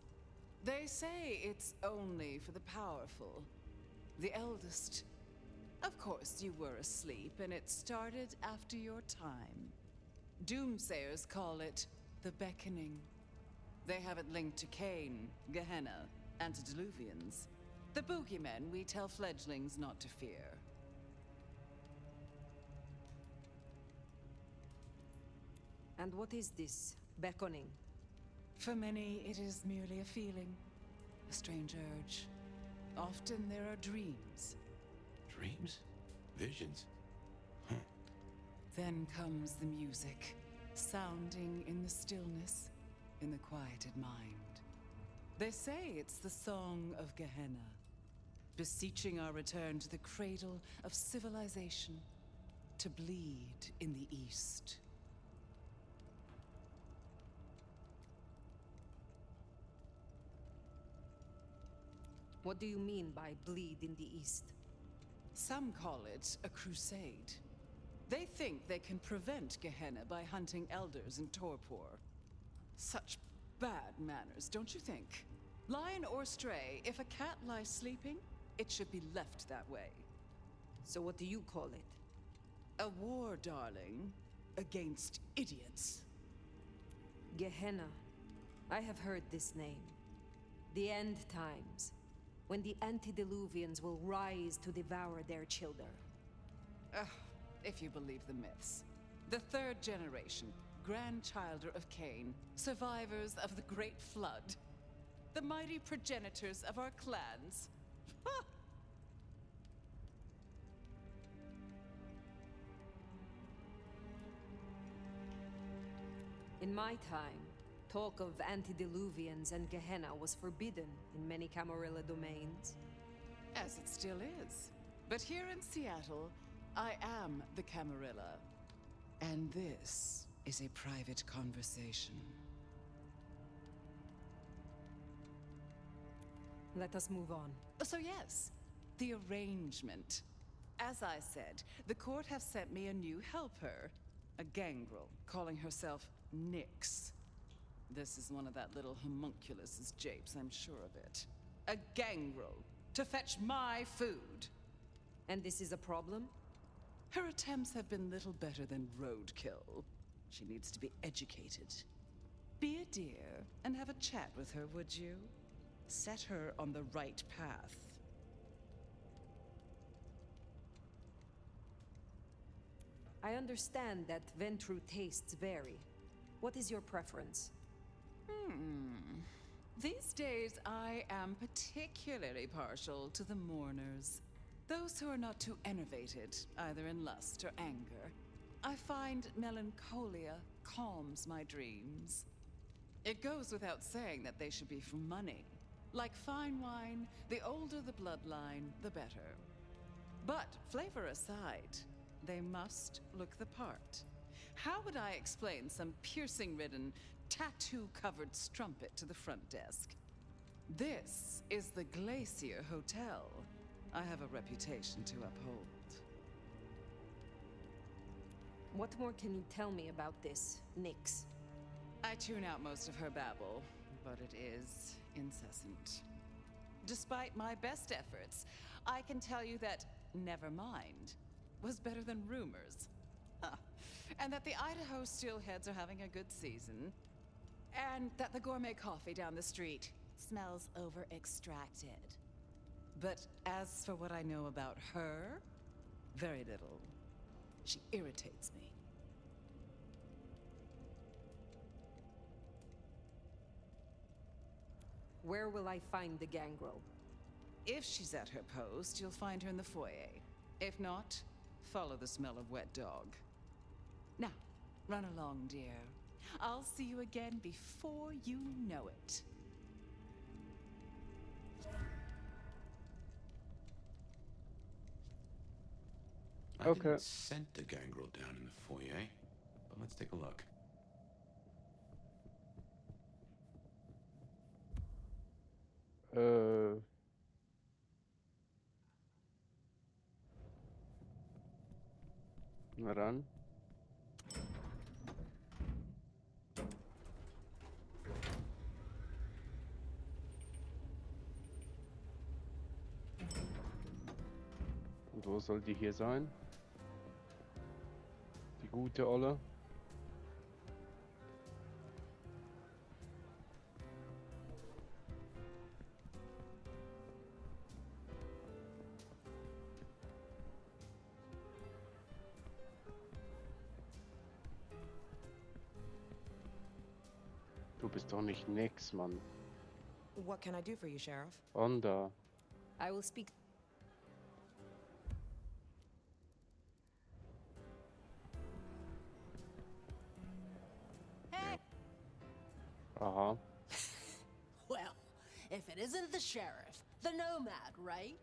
They say it's only for the powerful, the eldest. Of course, you were asleep, and it started after your time. Doomsayers call it the Beckoning. They have it linked to Cain, Gehenna, antediluvians. The boogeymen we tell fledglings not to fear. And what is this beckoning? For many, it is merely a feeling, a strange urge. Often there are dreams. Dreams? Visions? Huh. Then comes the music, sounding in the stillness, in the quieted mind. They say it's the song of Gehenna, beseeching our return to the cradle of civilization. to bleed in the East. What do you mean by bleed in the East? Some call it a crusade. They think they can prevent Gehenna by hunting elders in Torpor. Such bad manners, don't you think? Lion or stray, if a cat lies sleeping, it should be left that way. So what do you call it? A war, darling, against idiots. Gehenna. I have heard this name. The end times, when the antediluvians will rise to devour their children. If you believe the myths. The third generation, grandchilder of Cain, survivors of the Great Flood. The mighty progenitors of our clans. Ha! In my time, talk of antediluvians and Gehenna was forbidden in many Camarilla domains. As it still is. But here in Seattle, I am the Camarilla. And this is a private conversation. Let us move on. So yes, the arrangement. As I said, the court have sent me a new helper. A gangrel, calling herself Nyx. This is one of that little homunculus's japes, I'm sure of it. A gangrel, to fetch my food. And this is a problem? Her attempts have been little better than roadkill. She needs to be educated. Be a dear and have a chat with her, would you? Set her on the right path. I understand that Ventru tastes vary. What is your preference? These days, I am particularly partial to the mourners. Those who are not too enervated, either in lust or anger. I find melancholia calms my dreams. It goes without saying that they should be for money. Like fine wine, the older the bloodline, the better. But, flavor aside, they must look the part. How would I explain some piercing-ridden, tattoo-covered strumpet to the front desk? This is the Glacier Hotel. I have a reputation to uphold. What more can you tell me about this, Nyx? I tune out most of her babble, but it is incessant. Despite my best efforts, I can tell you that Nevermind was better than rumors. And that the Idaho steelheads are having a good season. And that the gourmet coffee down the street smells over-extracted. But as for what I know about her, very little. She irritates me. Where will I find the gangrel? If she's at her post, you'll find her in the foyer. If not, follow the smell of wet dog. Now, run along, dear. I'll see you again before you know it. I didn't send the gangrel down in the foyer, but let's take a look. Na dann. Und wo soll die hier sein? Die gute Olle. Du bist doch nicht nix, Mann. What can I do for you, Sheriff? Onda. I will speak. Aha. Well, if it isn't the sheriff, the nomad, right?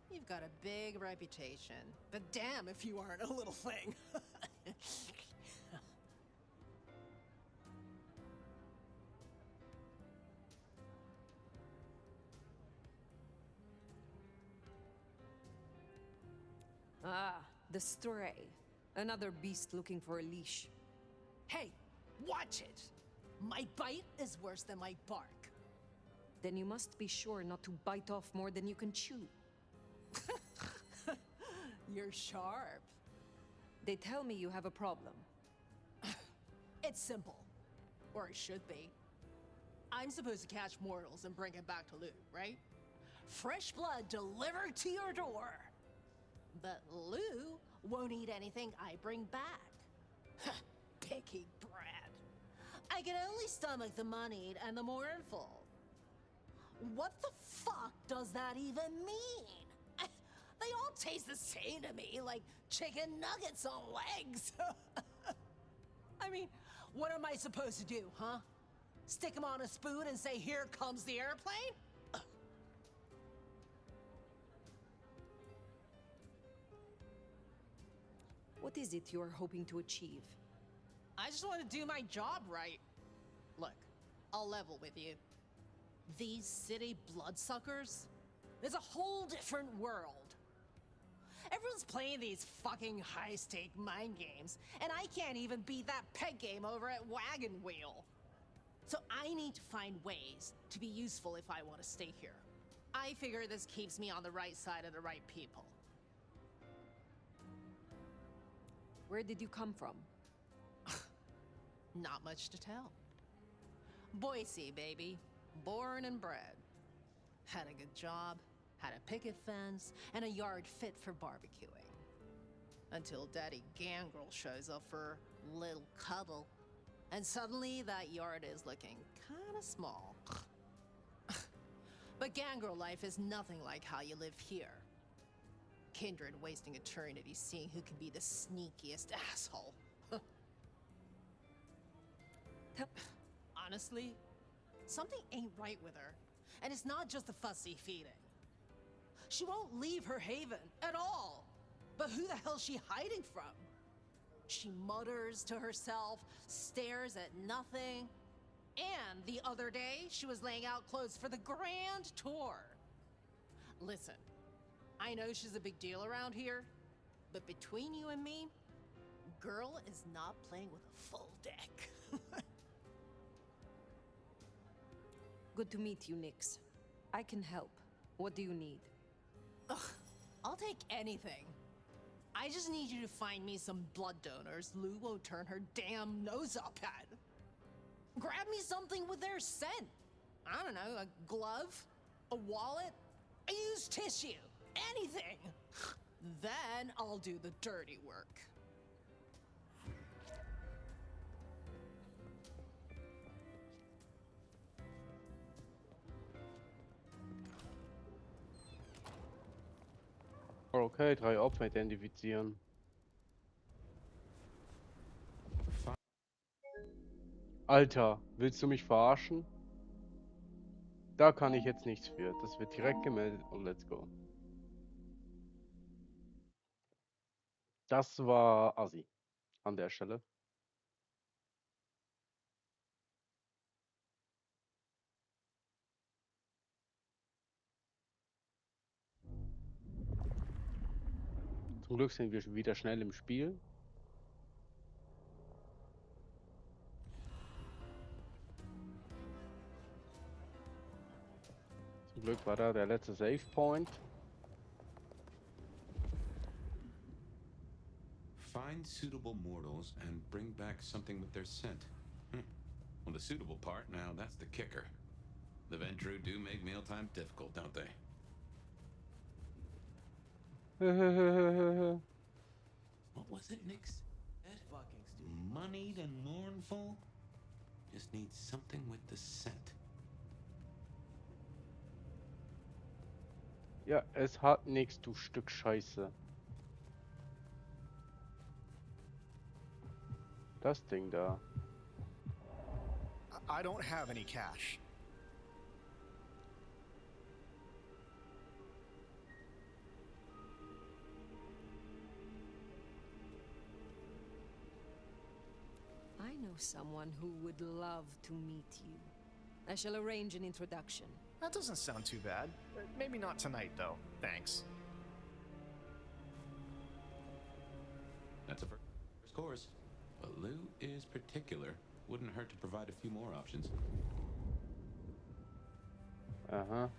You've got a big reputation, but damn if you aren't a little thing. Ah, the stray. Another beast looking for a leash. Hey, watch it! My bite is worse than my bark. Then you must be sure not to bite off more than you can chew. You're sharp. They tell me you have a problem. It's simple. Or it should be. I'm supposed to catch mortals and bring it back to Lou, right? Fresh blood delivered to your door. But Lou won't eat anything I bring back. Picky brat. I can only stomach the moneyed and the mournful. What the fuck does that even mean? They all taste the same to me, like chicken nuggets on legs. I mean, what am I supposed to do, huh? Stick them on a spoon and say, "Here comes the airplane"? What is it you're hoping to achieve? I just want to do my job right. Look, I'll level with you. These city bloodsuckers is a whole different world. Everyone's playing these fucking high-stake mind games, and I can't even beat that peg game over at Wagon Wheel. So I need to find ways to be useful if I want to stay here. I figure this keeps me on the right side of the right people. Where did you come from? Not much to tell. Boise, baby. Born and bred. Had a good job, had a picket fence, and a yard fit for barbecuing. Until Daddy Gangrel shows up for little cuddle. And suddenly that yard is looking kinda small. But Gangrel life is nothing like how you live here. Kindred wasting eternity seeing who can be the sneakiest asshole. Honestly, something ain't right with her. And it's not just the fussy feeding. She won't leave her haven at all. But who the hell's she hiding from? She mutters to herself, stares at nothing. And the other day, she was laying out clothes for the grand tour. Listen, I know she's a big deal around here, but between you and me, girl is not playing with a full deck. Good to meet you, Nix. I can help. What do you need? Ugh, I'll take anything. I just need you to find me some blood donors Lou won't turn her damn nose up at. Grab me something with their scent. I don't know, a glove, a wallet, a used tissue, anything. Then I'll do the dirty work. Okay, 3 Opfer identifizieren. Alter, willst du mich verarschen? Da kann ich jetzt nichts für. Das wird direkt gemeldet und let's go. Das war assi an der Stelle. Zum Glück sind wir schon wieder schnell im Spiel. Zum Glück war da der letzte Save Point. Find suitable mortals and bring back something with their scent. Well, the suitable part, now that's the kicker. The Ventru do make mealtime difficult, don't they? What was it, Nix? Fucking stupid. Moneyed and mournful? Just need something with the scent. Ja, es hat nichts, du Stück Scheiße. Das Ding da. I don't have any cash. someone who would love to meet you. I shall arrange an introduction. That doesn't sound too bad. Maybe not tonight, though. Thanks. That's a first course. But Lou is particular. Wouldn't hurt to provide a few more options. Aha.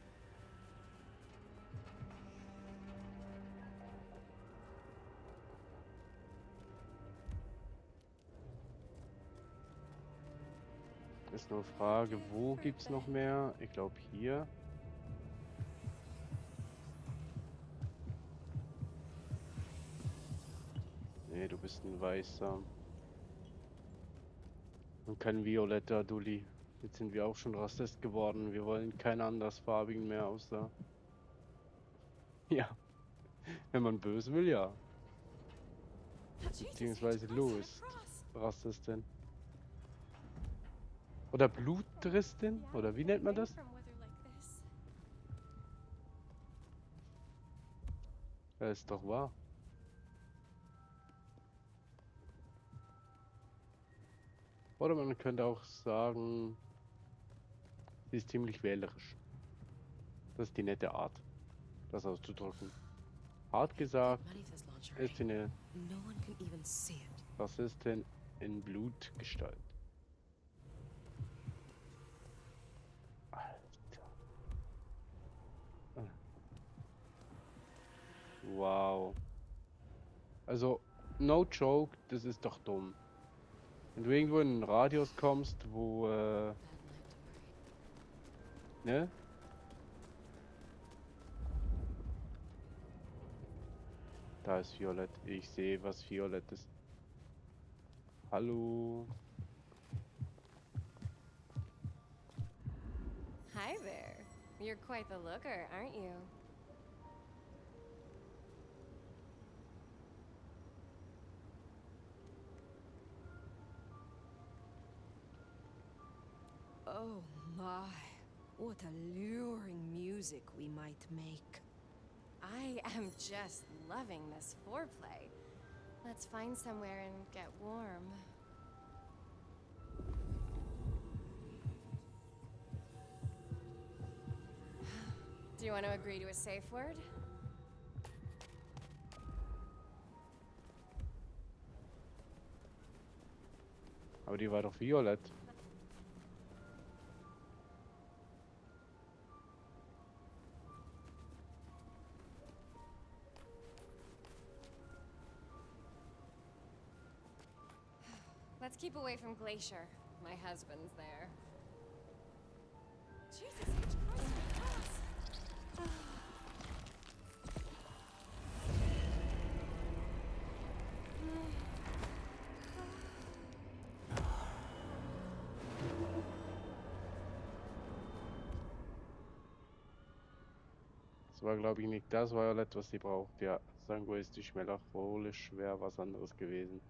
Ist nur Frage, wo gibt's noch mehr? Ich glaube hier. Nee, du bist ein Weißer. Und kein violetter Dulli. Jetzt sind wir auch schon Rassist geworden. Wir wollen keinen andersfarbigen mehr außer... Ja. Wenn man böse will, ja. Beziehungsweise Lou ist Rassistin. Oder Blutdristin? Oder wie nennt man das? Ja, ist doch wahr. Oder man könnte auch sagen, sie ist ziemlich wählerisch. Das ist die nette Art, das auszudrücken. Hart gesagt, ist sie eine Rassistin in Blutgestalt. Alter. Wow. Also, no joke, das ist doch dumm. Wenn du irgendwo in einen Radius kommst, wo, ne? Da ist Violett. Ich sehe, was Violett ist. Hallo. Hi there. You're quite the looker, aren't you? Oh my, what alluring music we might make. I am just loving this foreplay. Let's find somewhere and get warm. Do you want to agree to a safe word? Aber die war doch violett. Let's keep away from Glacier. My husband's there. Jesus H. Christ, Das war, glaube ich, nicht das Violett, was sie braucht. Ja, sanguistisch, melancholisch wäre was anderes gewesen.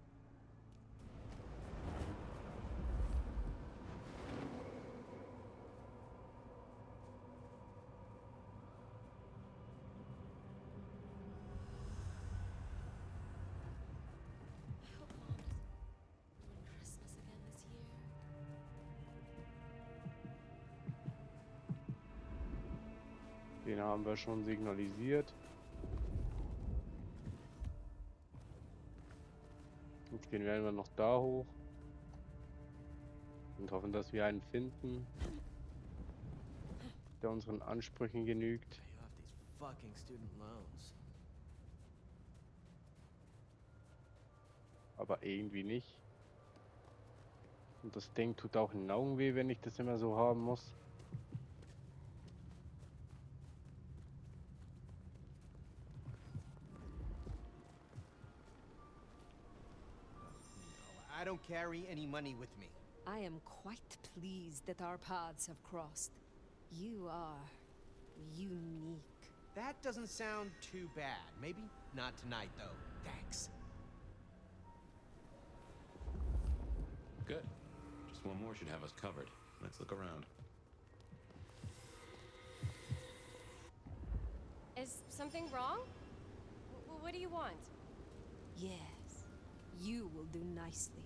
Den haben wir schon signalisiert. Jetzt gehen wir immer noch da hoch. Und hoffen, dass wir einen finden, der unseren Ansprüchen genügt. Aber irgendwie nicht. Und das Ding tut auch in den Augen weh, wenn ich das immer so haben muss. I don't carry any money with me. I am quite pleased that our paths have crossed. You are unique. That doesn't sound too bad. Maybe not tonight, though. Thanks. Good. Just one more should have us covered. Let's look around. Is something wrong? What do you want? Yes, you will do nicely.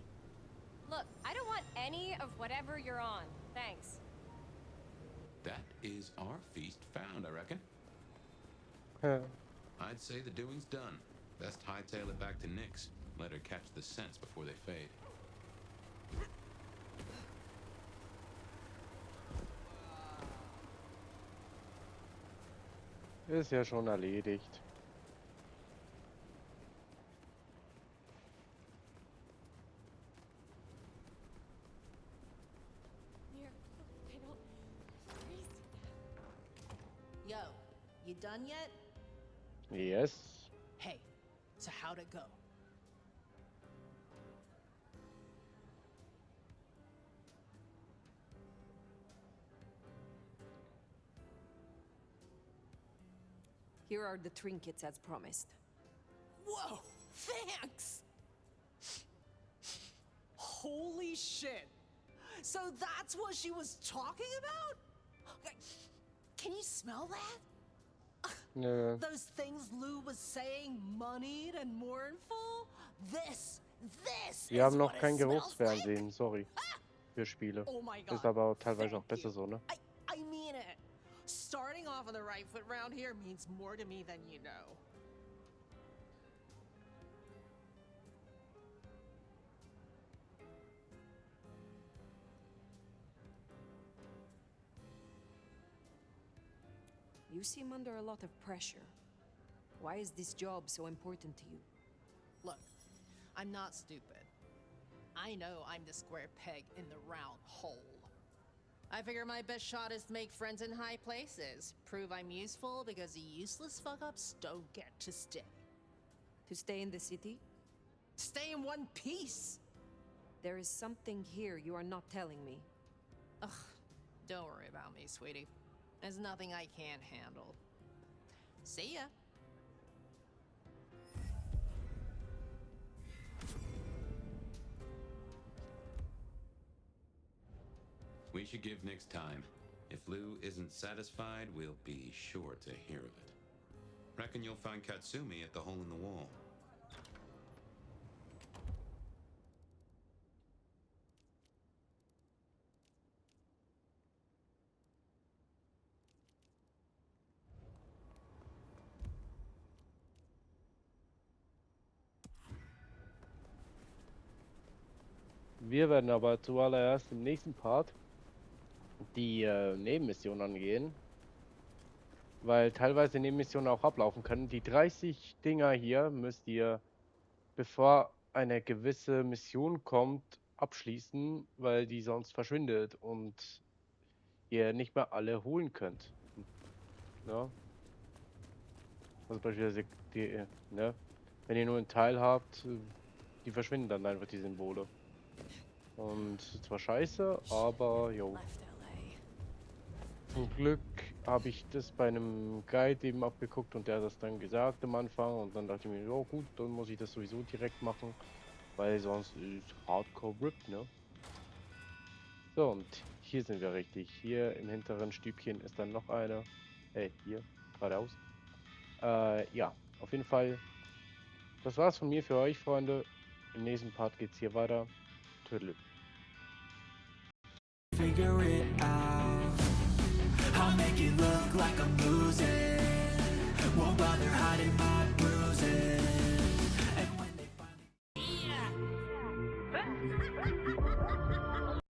Look, I don't want any of whatever you're on. Thanks. That is our feast found, I reckon. I'd say the doing's done. Best hightail it back to Nyx. Let her catch the scents before they fade. Ist ja schon erledigt. Here, I don't freeze to death. Yo, you done yet? Yes. Hey, so how'd it go? Here are the trinkets as promised. Whoa, thanks! Holy shit! So that's what she was talking about? Can you smell that? Nö. Those things Lou was saying, moneyed and mournful? This Wir haben is noch what kein it smells like? Geruchsfernsehen, sorry. Für Spiele. Oh my Ist God, aber teilweise auch thank besser you. so, ne? I mean it. Starting off on the right foot round here means more to me than you know. You seem under a lot of pressure. Why is this job so important to you? Look, I'm not stupid. I know I'm the square peg in the round hole. I figure my best shot is to make friends in high places. Prove I'm useful because the useless fuck-ups don't get to stay. To stay in the city? Stay in one piece! There is something here you are not telling me. Ugh, don't worry about me, sweetie. There's nothing I can't handle. See ya. We should give Nyx time. If Lou isn't satisfied, we'll be sure to hear of it. Reckon you'll find Katsumi at the hole in the wall. Wir werden aber zuallererst im nächsten Part die Nebenmission angehen. Weil teilweise Nebenmissionen auch ablaufen können. Die 30 Dinger hier müsst ihr, bevor eine gewisse Mission kommt, abschließen, weil die sonst verschwindet und ihr nicht mehr alle holen könnt. Ja. Also beispielsweise die, ne? Wenn ihr nur einen Teil habt, die verschwinden dann einfach die Symbole. Und zwar scheiße, aber jo. Zum Glück habe ich das bei einem Guide eben abgeguckt und der hat das dann gesagt am Anfang und dann dachte ich mir, ja gut, dann muss ich das sowieso direkt machen, weil sonst ist Hardcore RIP, ne? So, und hier sind wir richtig. Hier im hinteren Stübchen ist dann noch einer. Hier, geradeaus. Ja, auf jeden Fall. Das war's von mir für euch, Freunde. Im nächsten Part geht's hier weiter. Tüdelü. Figure it out. I'll make it look like I'm